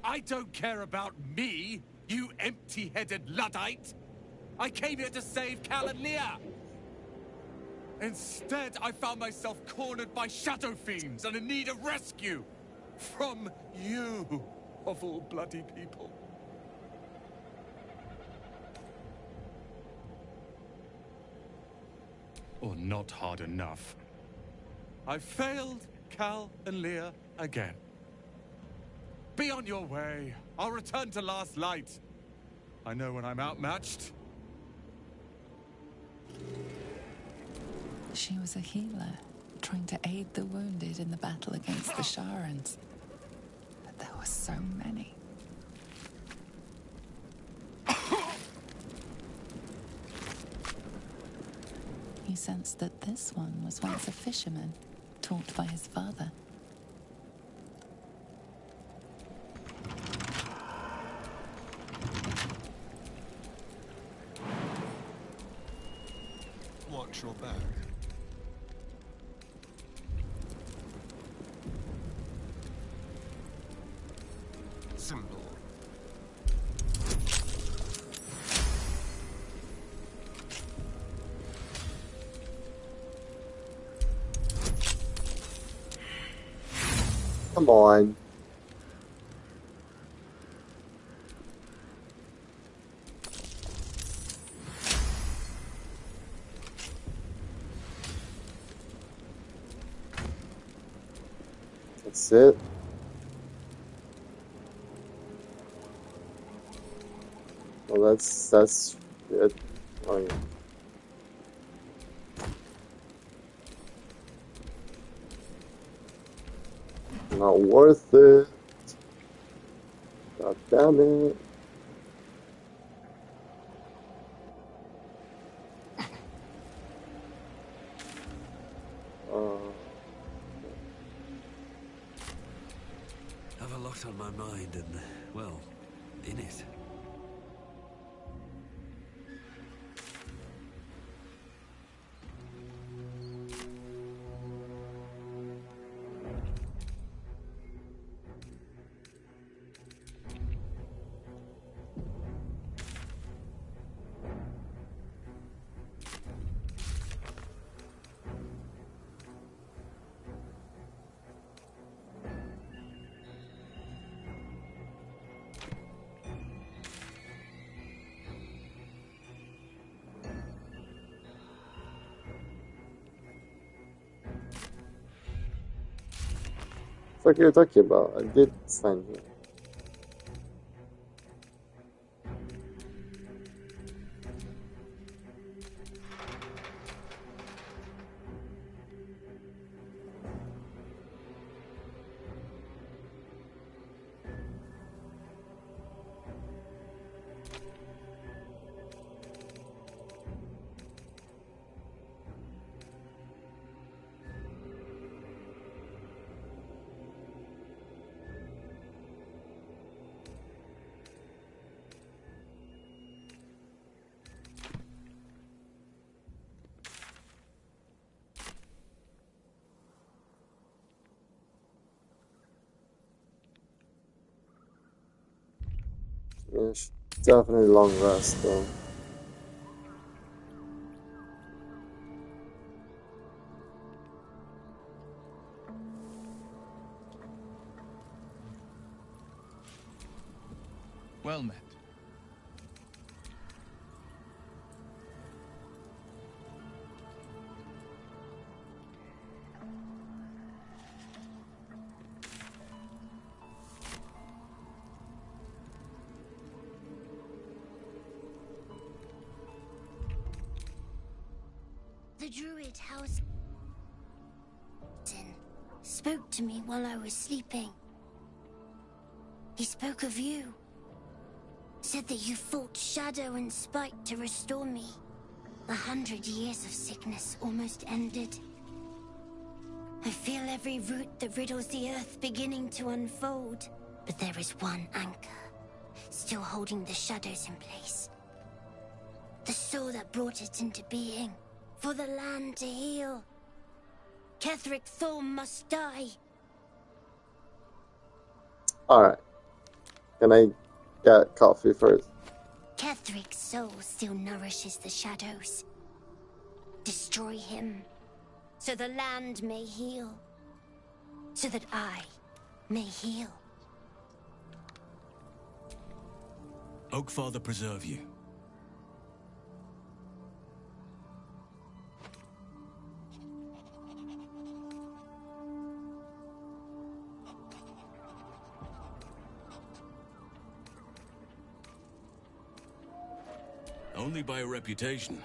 I don't care about me, you empty-headed Luddite! I came here to save Cal and Leah! Instead, I found myself cornered by shadow fiends and in need of rescue. From you, of all bloody people. Or not hard enough. I failed Cal and Leah again. Be on your way. I'll return to Last Light. I know when I'm outmatched. She was a healer, trying to aid the wounded in the battle against the Sharans. But there were so many. He sensed that this one was once a fisherman, taught by his father. Watch your back. Symbol. Come on. That's it. Well, that's it. Oh, yeah. Not worth it. God damn it. Have a lot on my mind and, well, in it. What are you talking about? I did sign here. Yeah, definitely long rest though. Well met. The druid house spoke to me while I was sleeping. He spoke of you. Said that you fought shadow and spite to restore me. 100 years of sickness almost ended. I feel every root that riddles the earth beginning to unfold. But there is one anchor, still holding the shadows in place. The soul that brought it into being, for the land to heal. Ketheric Thorm must die. Alright. Can I get coffee first? Ketheric's soul still nourishes the shadows. Destroy him, so the land may heal. So that I may heal. Oakfather preserve you. Only by a reputation.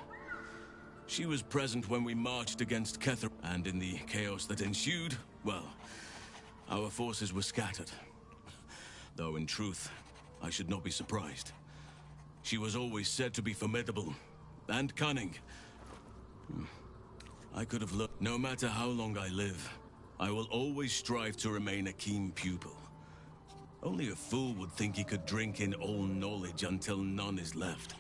She was present when we marched against Ketheric, and in the chaos that ensued, well, our forces were scattered. Though in truth, I should not be surprised. She was always said to be formidable and cunning. I could have learned. No matter how long I live, I will always strive to remain a keen pupil. Only a fool would think he could drink in all knowledge until none is left.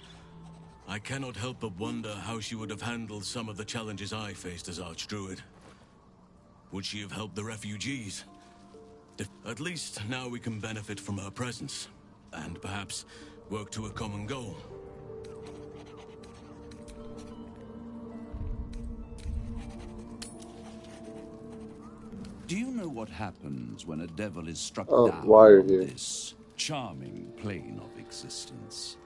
I cannot help but wonder how she would have handled some of the challenges I faced as Archdruid. Would she have helped the refugees? At least now we can benefit from her presence, and perhaps work to a common goal. Do you know what happens when a devil is struck down why are on you? this charming plane of existence?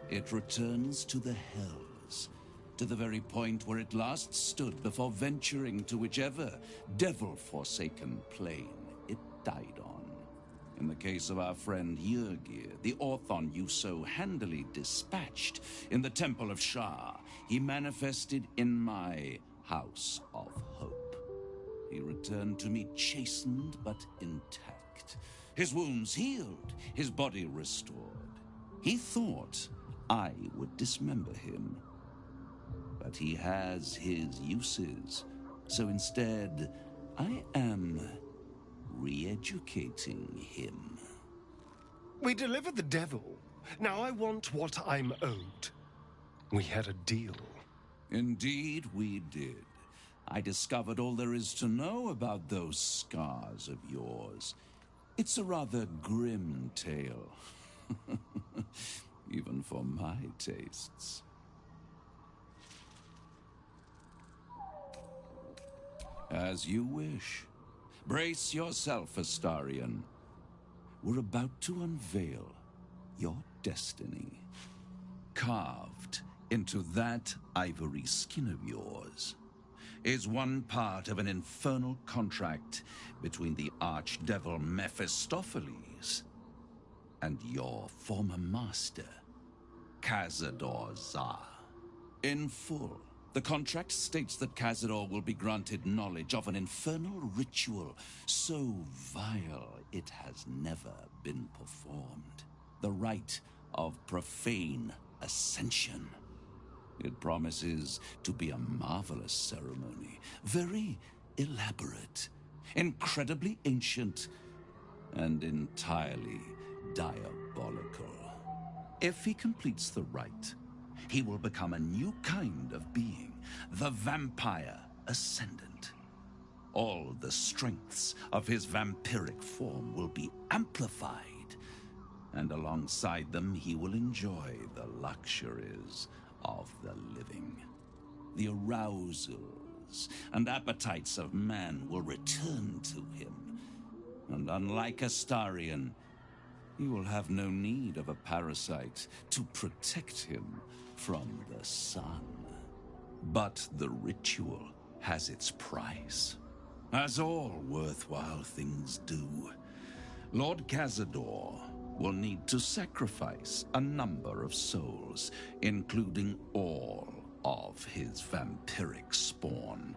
It returns to the hells, to the very point where it last stood before venturing to whichever devil-forsaken plane died on. In the case of our friend Yrgir, the Orthon you so handily dispatched in the Temple of Shah, he manifested in my House of Hope. He returned to me chastened but intact, his wounds healed, his body restored. He thought I would dismember him, but he has his uses, so instead I am re-educating him. We delivered the devil. Now I want what I'm owed. We had a deal. Indeed, we did. I discovered all there is to know about those scars of yours. It's a rather grim tale, even for my tastes. As you wish. Brace yourself, Astarion. We're about to unveil your destiny. Carved into that ivory skin of yours is one part of an infernal contract between the archdevil Mephistopheles and your former master, Cazador Zar. In full, the contract states that Cazador will be granted knowledge of an infernal ritual so vile it has never been performed. The rite of profane ascension. It promises to be a marvelous ceremony, very elaborate, incredibly ancient, and entirely diabolical. If he completes the rite, he will become a new kind of being, the Vampire Ascendant. All the strengths of his vampiric form will be amplified, and alongside them he will enjoy the luxuries of the living. The arousals and appetites of man will return to him, and unlike Astarion, he will have no need of a parasite to protect him from the sun. But the ritual has its price, as all worthwhile things do. Lord Cazador will need to sacrifice a number of souls, including all of his vampiric spawn,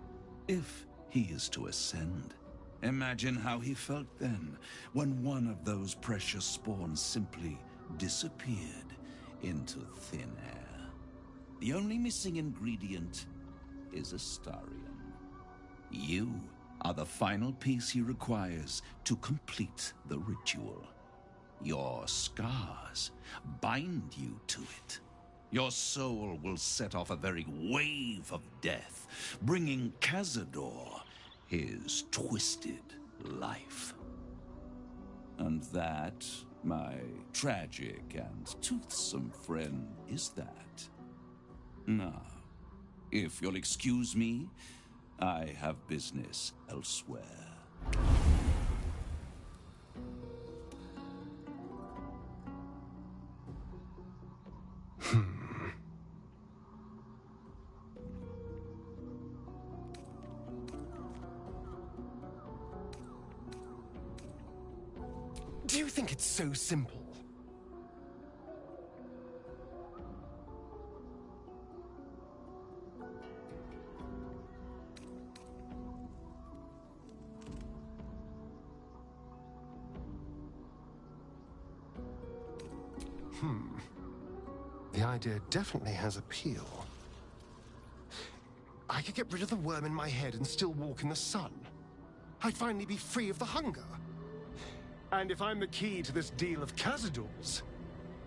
if he is to ascend. Imagine how he felt then, when one of those precious spawns simply disappeared into thin air. The only missing ingredient is Astarion. You are the final piece he requires to complete the ritual. Your scars bind you to it. Your soul will set off a very wave of death, bringing Cazador his twisted life. And that, my tragic and toothsome friend, is that. Now, if you'll excuse me, I have business elsewhere. Do you think it's so simple? The idea definitely has appeal. I could get rid of the worm in my head and still walk in the sun. I'd finally be free of the hunger. And if I'm the key to this deal of Cazador's,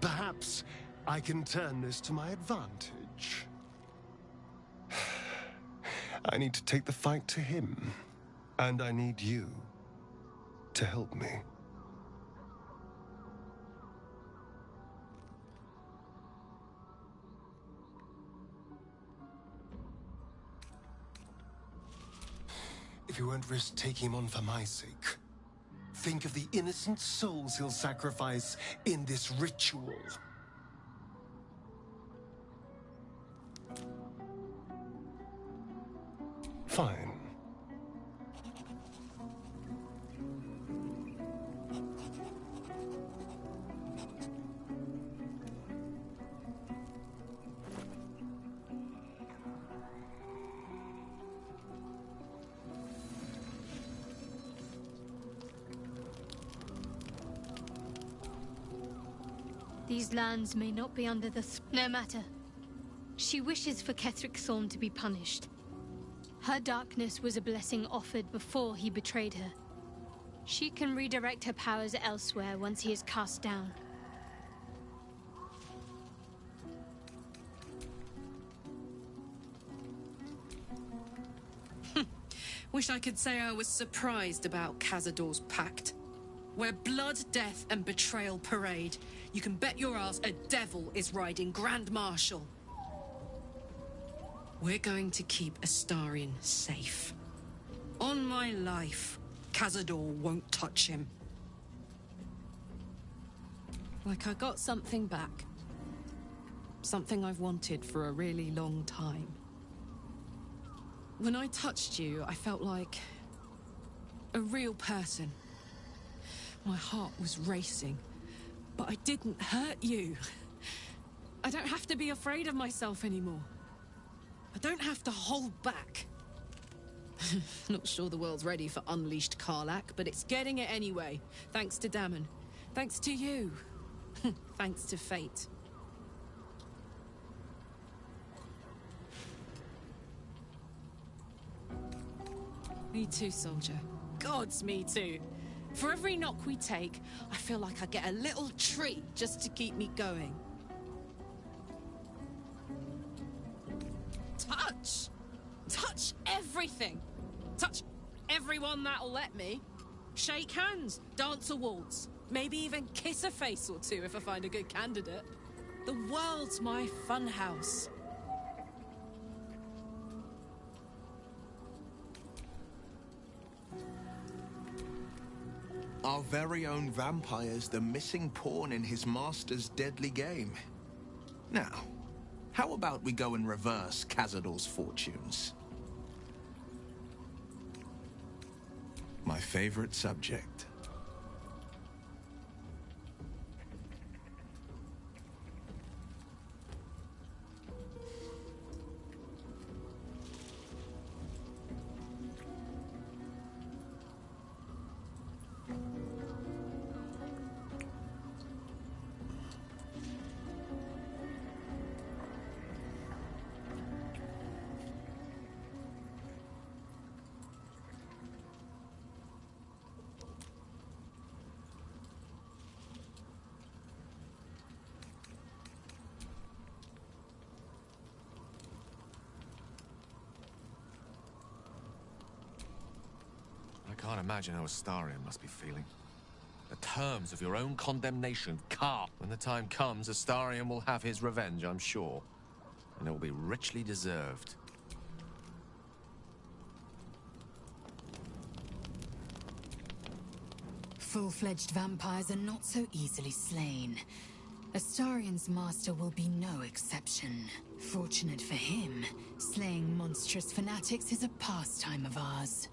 perhaps I can turn this to my advantage. I need to take the fight to him, and I need you to help me. If you won't risk taking him on for my sake, think of the innocent souls he'll sacrifice in this ritual. Fine. These lands may not be under the no matter. She wishes for Ketheric Thorn to be punished. Her darkness was a blessing offered before he betrayed her. She can redirect her powers elsewhere once he is cast down. Wish I could say I was surprised about Cazador's pact. Where blood, death, and betrayal parade, you can bet your ass a devil is riding Grand Marshal. We're going to keep Astarion safe. On my life, Cazador won't touch him. Like I got something back. Something I've wanted for a really long time. When I touched you, I felt like a real person. My heart was racing, but I didn't hurt you. I don't have to be afraid of myself anymore. I don't have to hold back. Not sure the world's ready for unleashed Karlach, but it's getting it anyway. Thanks to Dammon. Thanks to you. Thanks to fate. Me too, soldier. Gods, me too. For every knock we take, I feel like I get a little treat just to keep me going. Touch! Touch everything! Touch everyone that'll let me. Shake hands, dance a waltz, maybe even kiss a face or two if I find a good candidate. The world's my funhouse. Our very own vampire's the missing pawn in his master's deadly game. Now, how about we go and reverse Cazador's fortunes? My favorite subject. I can't imagine how Astarion must be feeling. The terms of your own condemnation carved. When the time comes, Astarion will have his revenge, I'm sure. And it will be richly deserved. Full-fledged vampires are not so easily slain. Astarion's master will be no exception. Fortunate for him, slaying monstrous fanatics is a pastime of ours.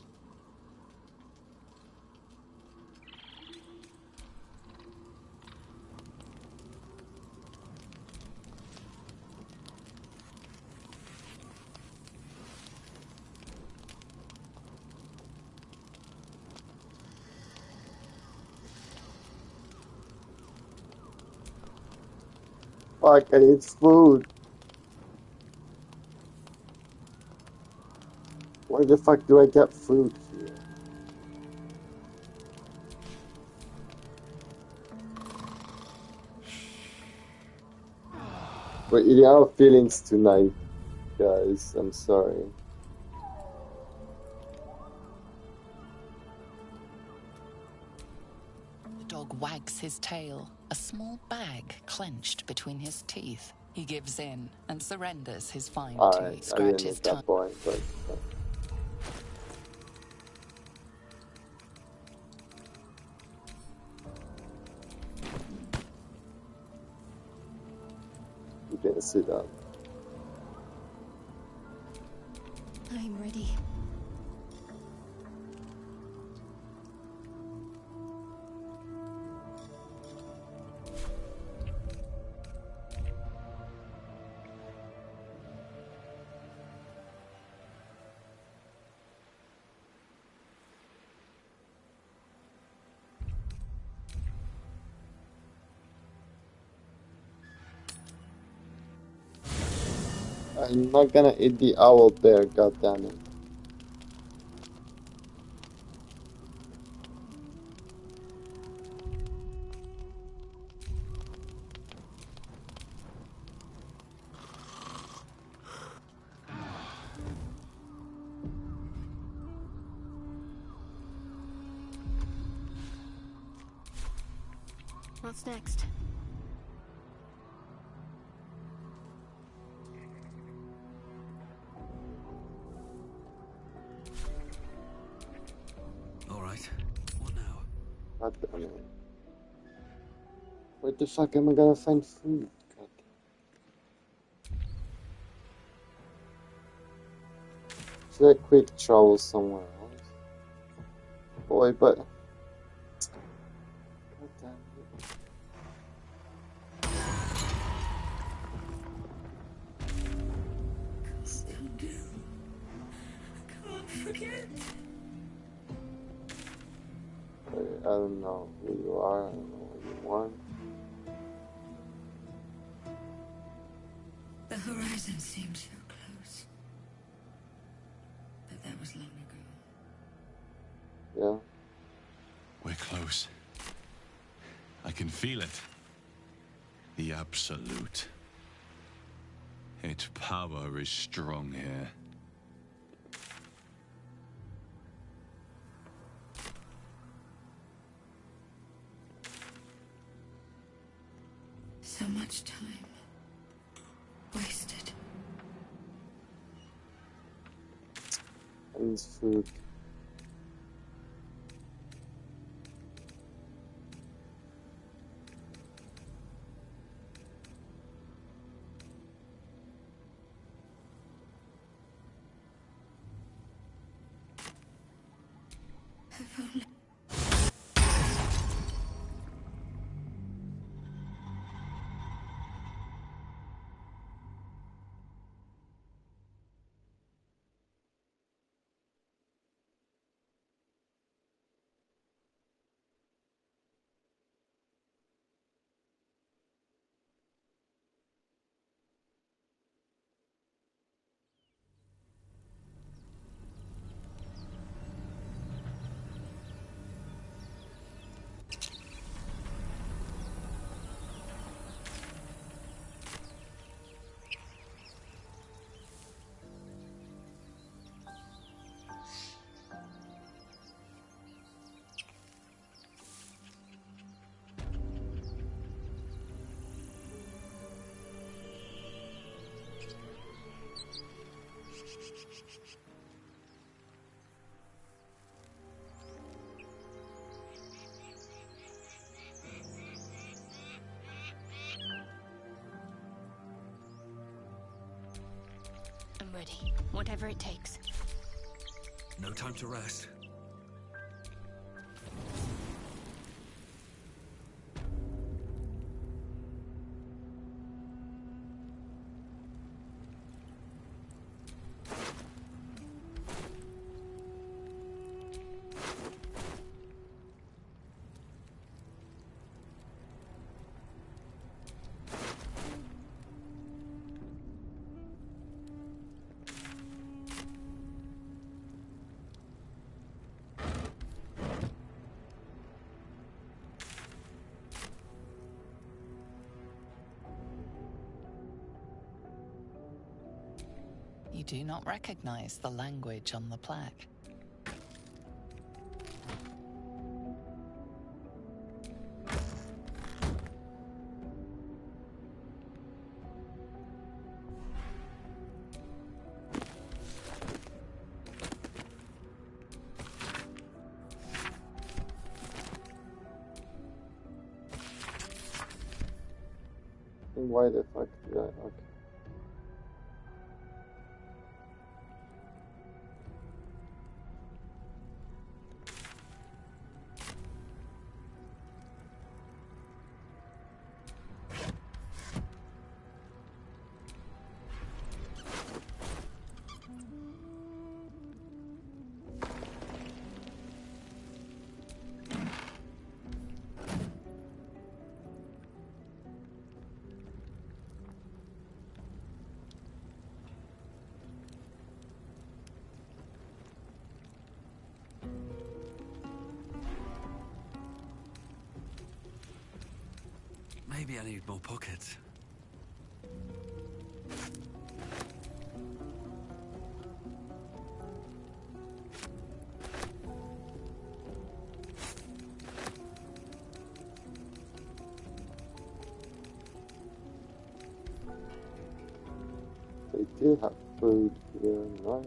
Fuck, I need food. Where the fuck do I get food here? We're eating our feelings tonight, guys. I'm sorry. The dog wags his tail, a small bag clenched between his teeth. He gives in and surrenders his find to scratch his tongue. That point, but you didn't see that. I'm ready. I'm not gonna eat the owl bear, goddammit. What's next? All right. What now? God damn it. Where the fuck am I gonna find food? God. Should I quick travel somewhere else? Boy, but... God damn it. I don't know who you are, I don't know what you want. The horizon seemed so close. But that was long ago. Yeah. We're close. I can feel it. The absolute. Its power is strong here. So much time wasted. And food. If only. I'm ready. Whatever it takes. No time to rest. You do not recognize the language on the plaque. Why the fuck did I? Okay. Maybe I need more pockets. They do have food here, nice.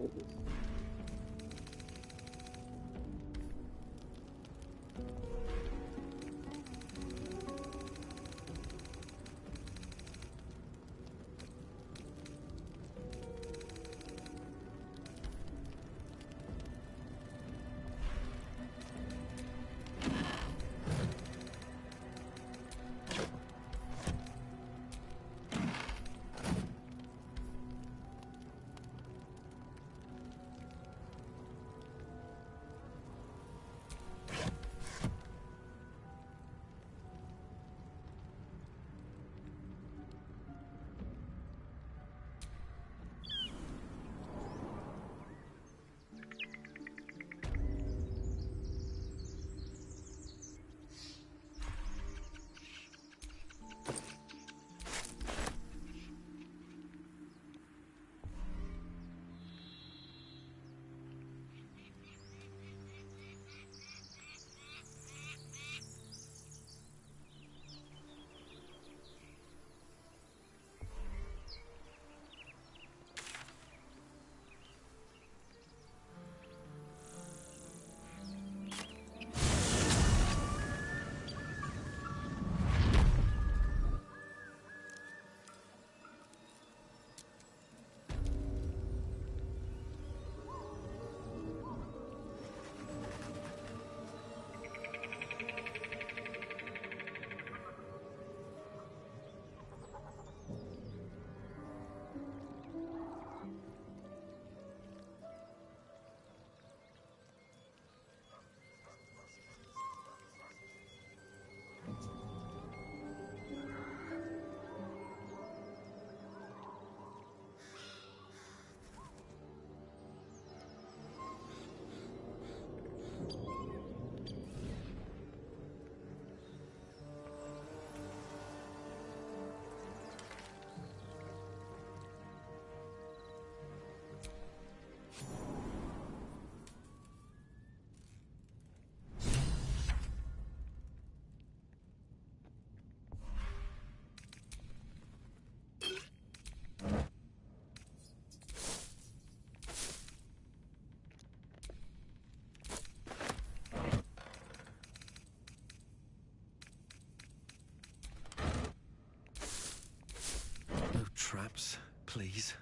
Traps, please.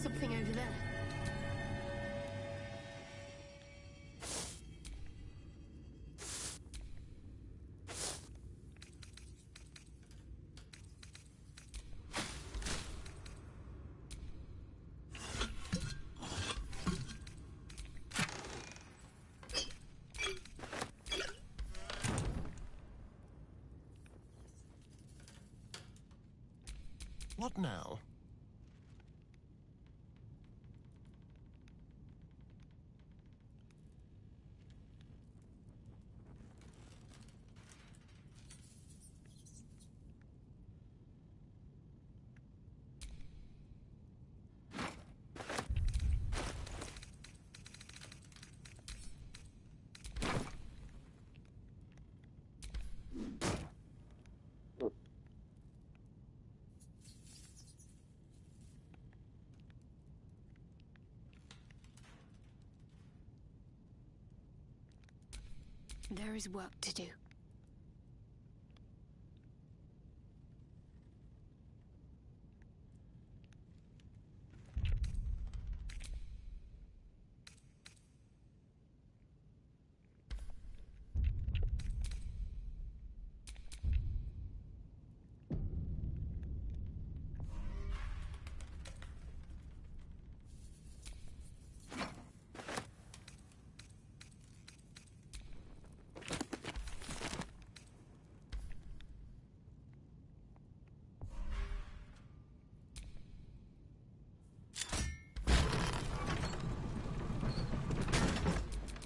Something over there. What now? There is work to do.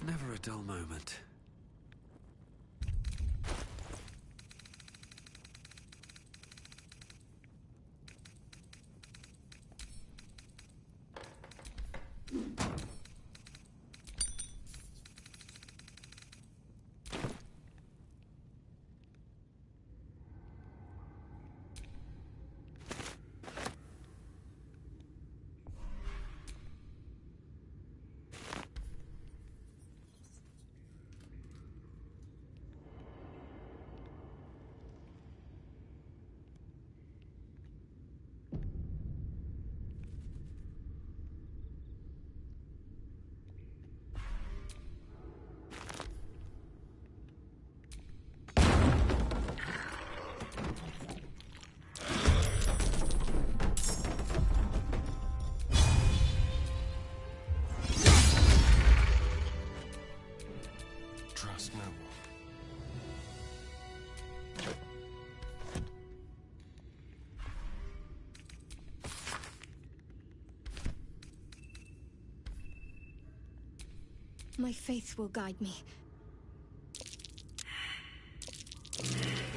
Never a dull moment. Trust no one. My faith will guide me.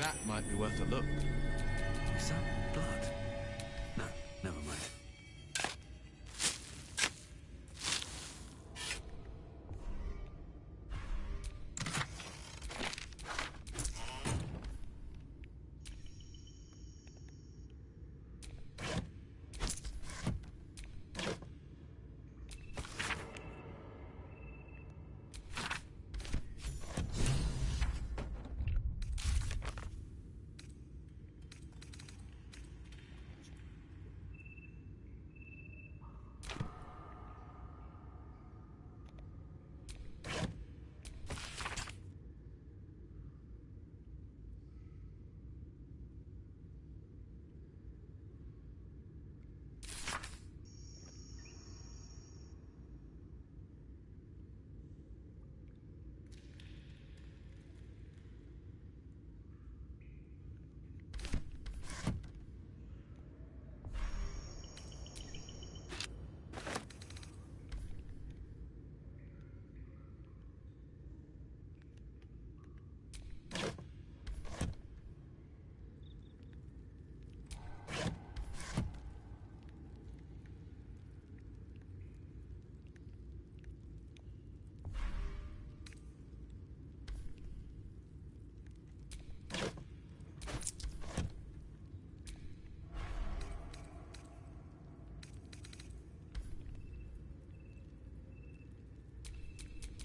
That might be worth a look. Is that blood? No, never mind.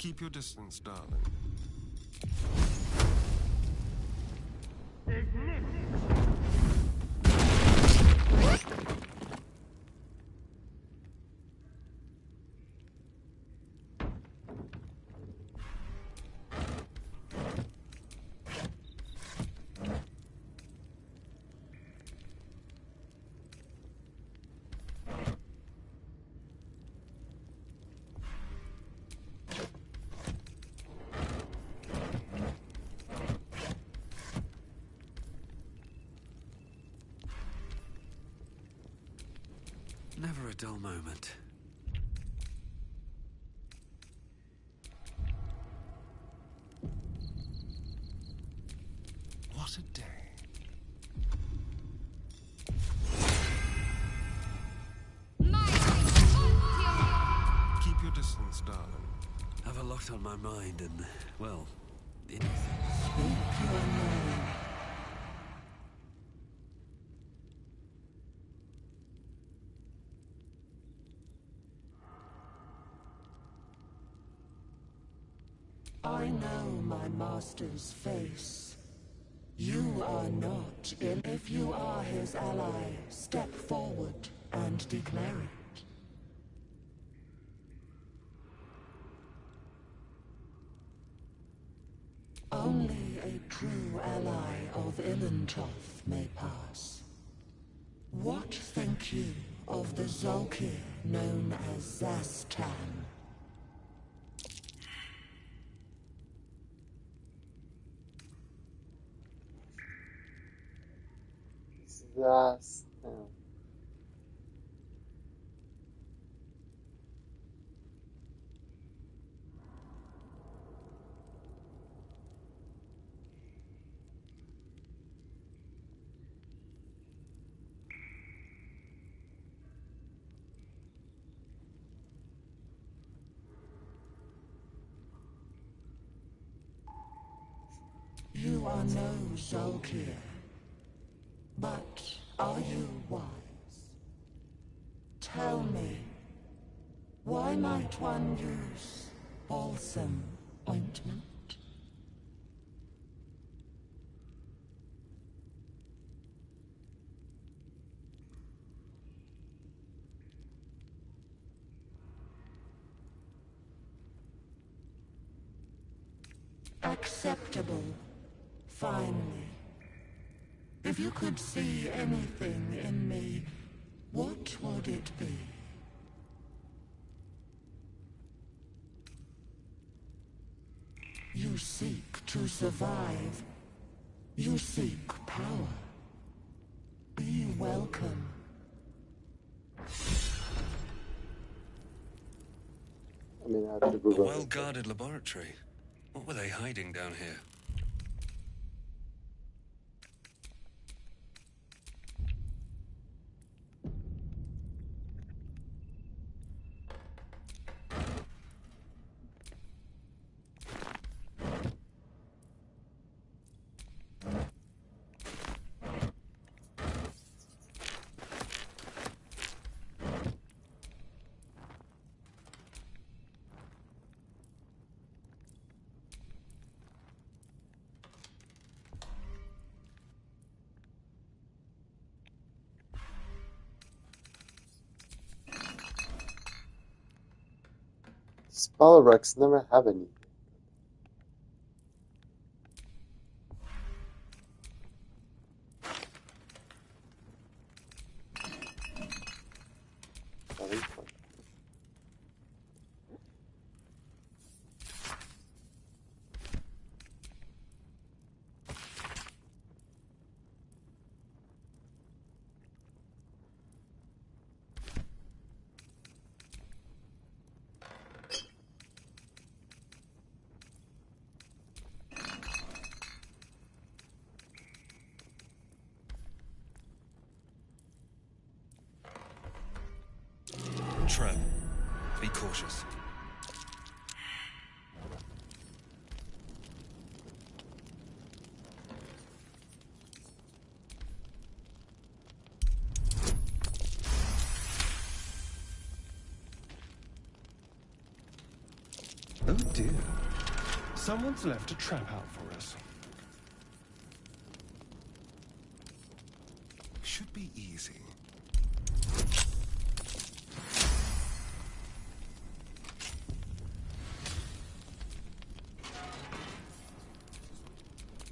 Keep your distance, darling. Never a dull moment. What a day. Keep your distance, darling. Have a lot on my mind and, well, anything. Speak your name. I know my master's face. You are not, and if you are his ally, step forward and declare it. Only a true ally of Ilintoth may pass. What think you of the Zolkir known as Zastan? Yes. You are no Zolkir, but are you wise? Tell me, why might one use balsam ointment? Acceptable, finally. If you could see anything in me, what would it be? You seek to survive. You seek power. Be welcome. I mean, I have to A Google it. well-guarded laboratory. What were they hiding down here? Spellwrecks never have any. Trap. Be cautious. Oh dear. Someone's left a trap out for us. Should be easy.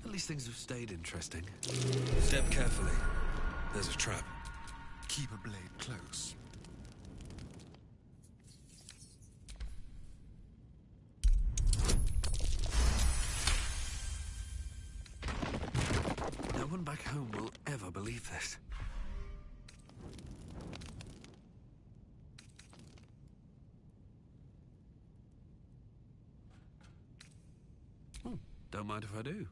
At least things have stayed interesting. Step carefully. There's a trap. Keep a blade close. No one back home will ever believe this. Oh, don't mind if I do.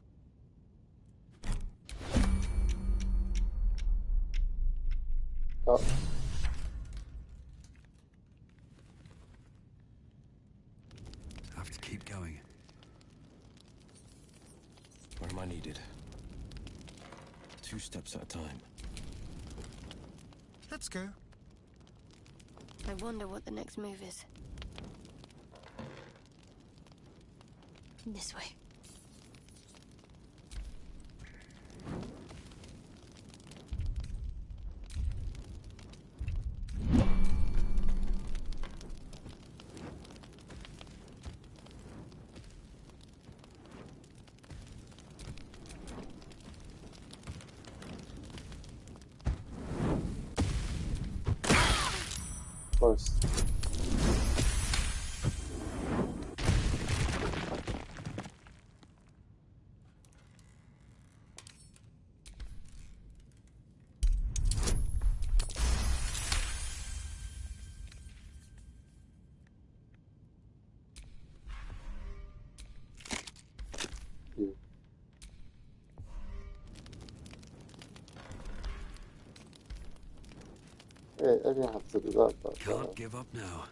Oh. Have to keep going. Where am I needed? 2 steps at a time. Let's go. I wonder what the next move is. This way. Close. I didn't have to do that, but Can't give up now.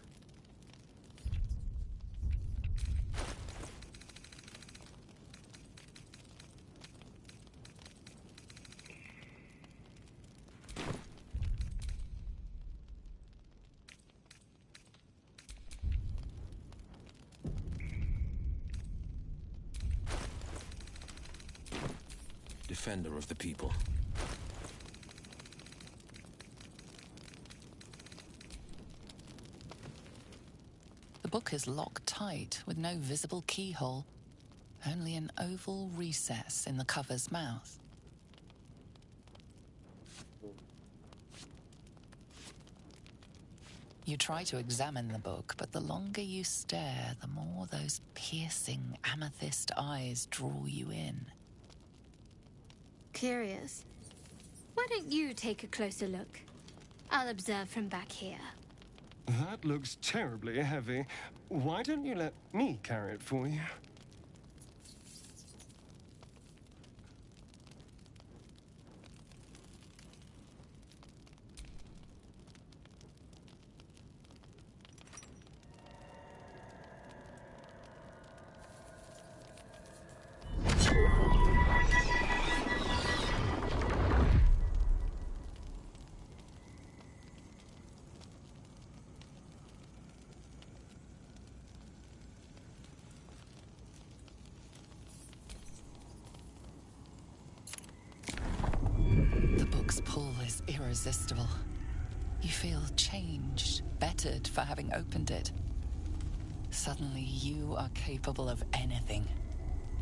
Defender of the people. The book is locked tight with no visible keyhole, only an oval recess in the cover's mouth. You try to examine the book, but the longer you stare, the more those piercing amethyst eyes draw you in. Curious. Why don't you take a closer look? I'll observe from back here. That looks terribly heavy. Why don't you let me carry it for you? Pull is irresistible. You feel changed, bettered for having opened it. Suddenly you are capable of anything.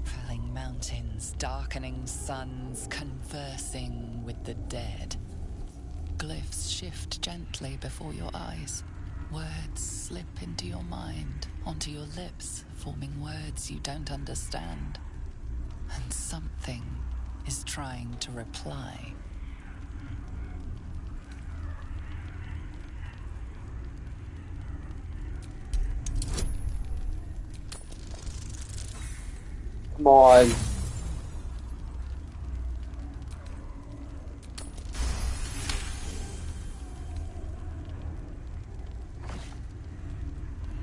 Felling mountains, darkening suns, conversing with the dead. Glyphs shift gently before your eyes. Words slip into your mind, onto your lips, forming words you don't understand. And something is trying to reply. Come on.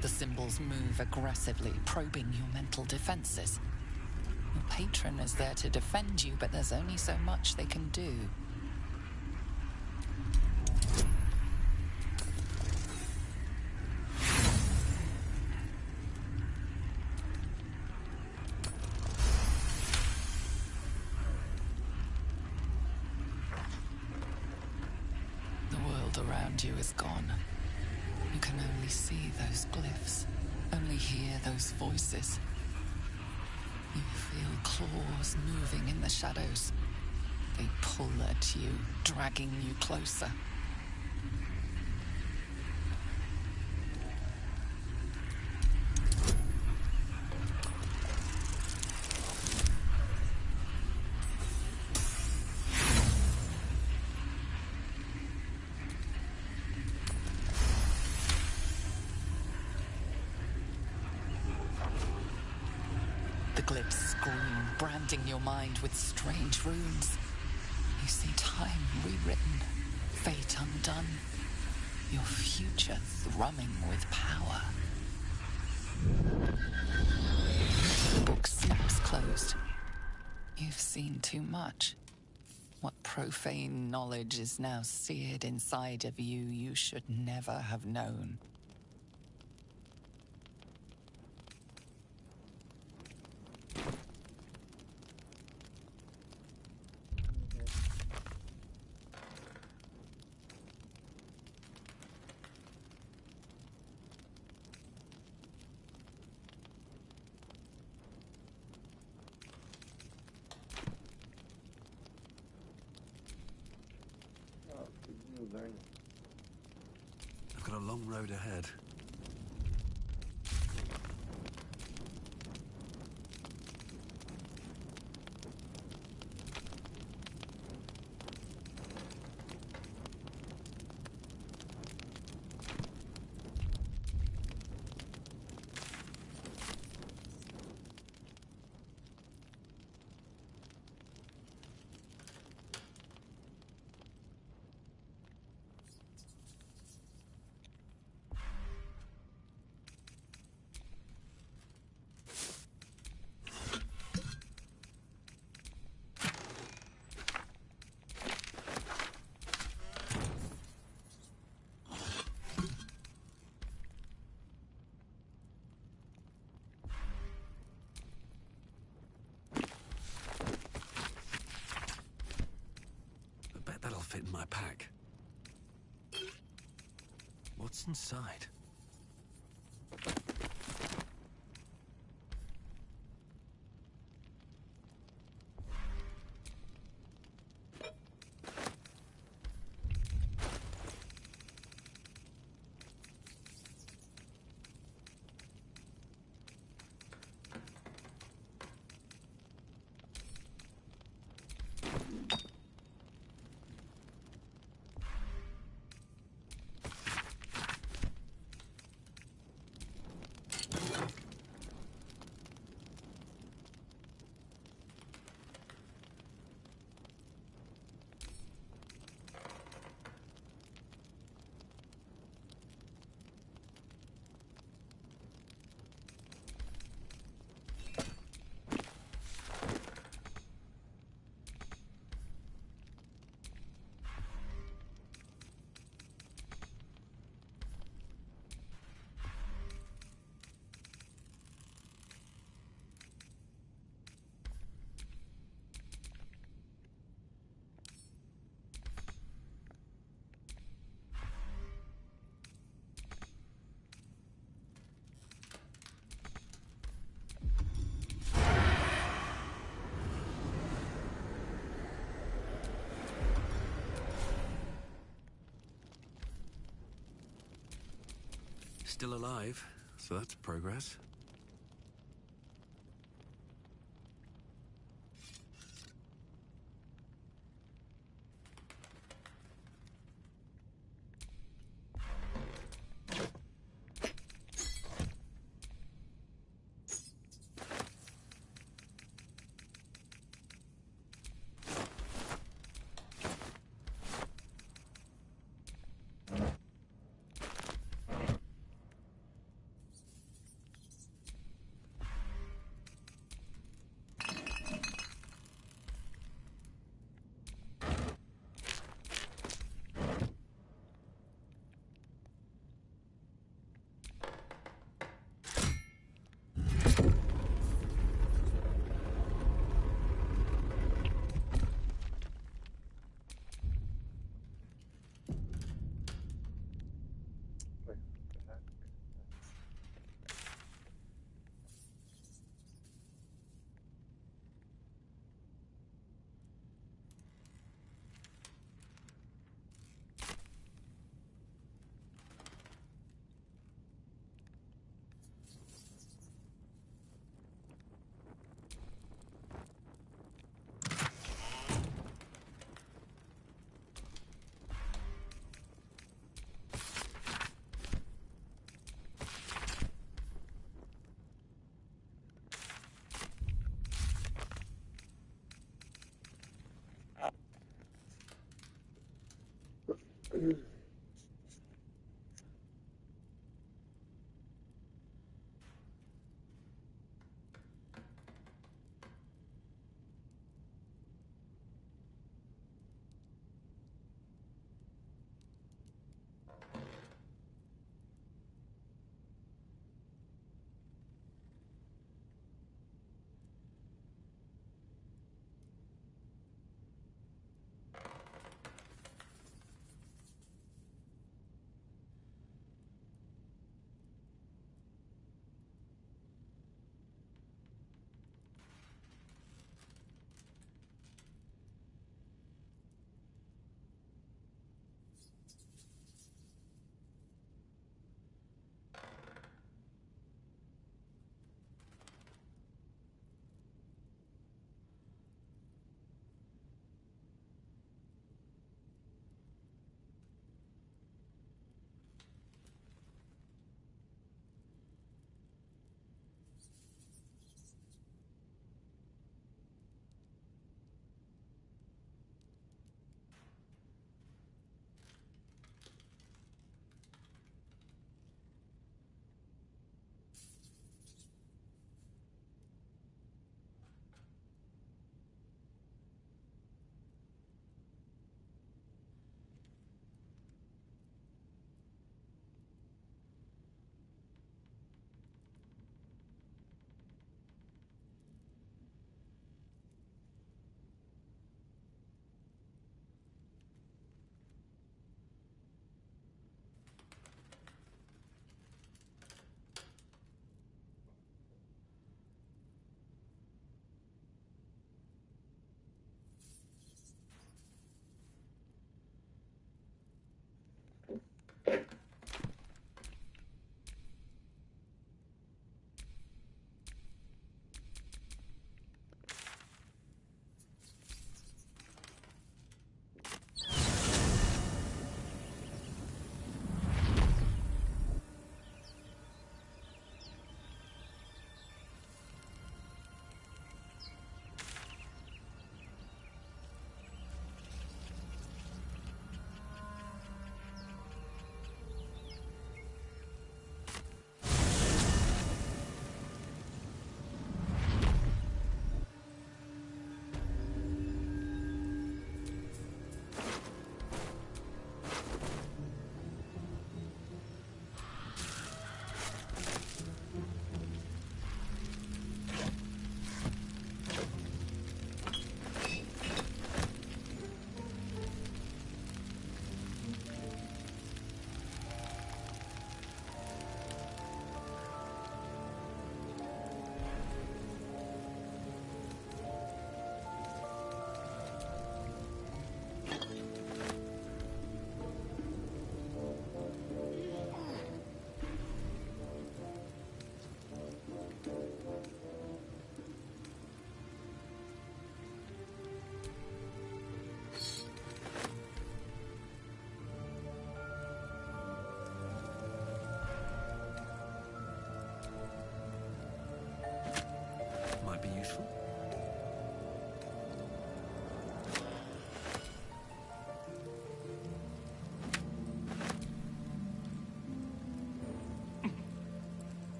The symbols move aggressively, probing your mental defenses. Your patron is there to defend you, but there's only so much they can do. Around you is gone. You can only see those glyphs, only hear those voices. You feel claws moving in the shadows. They pull at you, dragging you closer. The hieroglyphs scream, branding your mind with strange runes. You see time rewritten, fate undone, your future thrumming with power. The book snaps closed. You've seen too much. What profane knowledge is now seared inside of you you should never have known. I've got a long road ahead. That'll fit in my pack. What's inside? Still alive, so that's progress.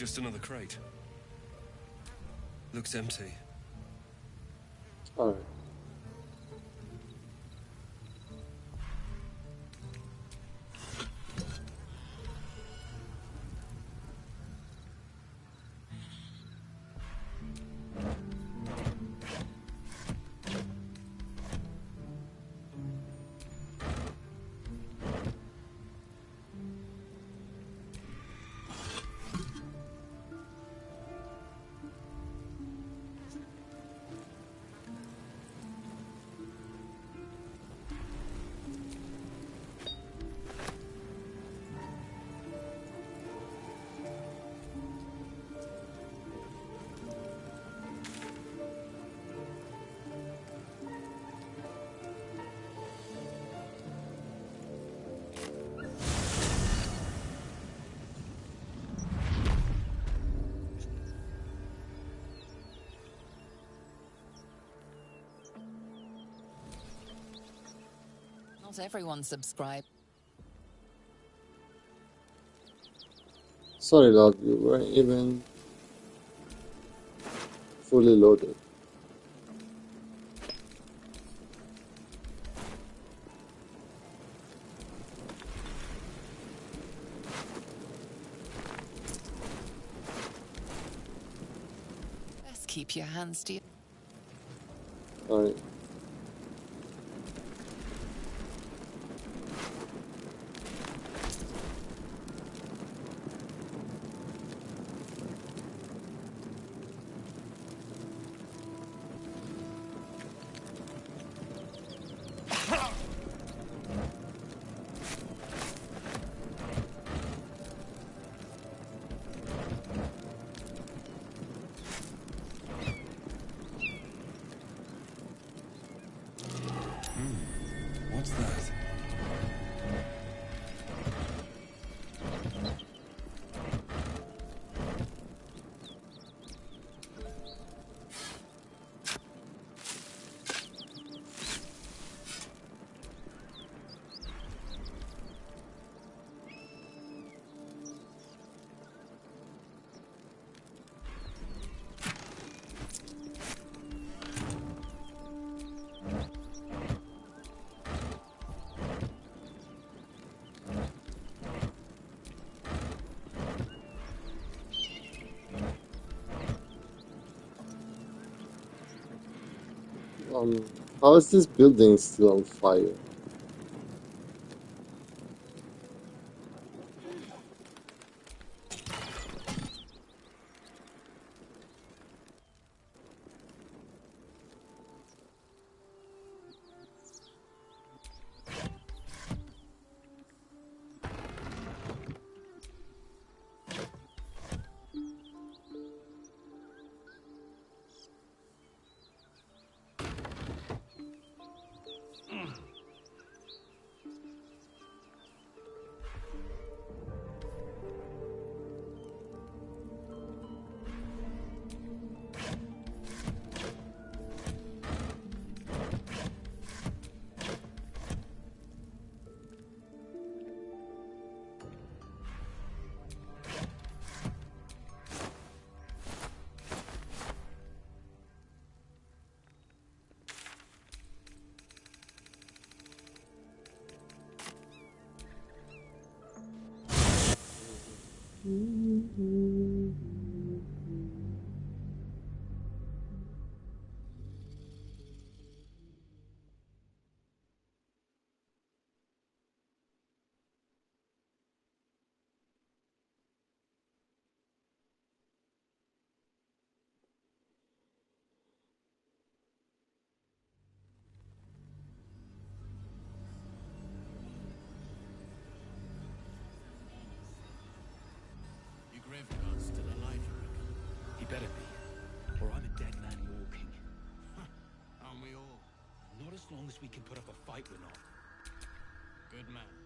Just another crate. Looks empty. Alright. Not everyone subscribed. Sorry, lad, you weren't even fully loaded. Best keep your hands to you. Alright. What's that? How is this building still on fire? Your graveguard's still alive, you reckon? He better be, or I'm a dead man walking. Aren't we all? Not as long as we can put up a fight, we're not. Good man.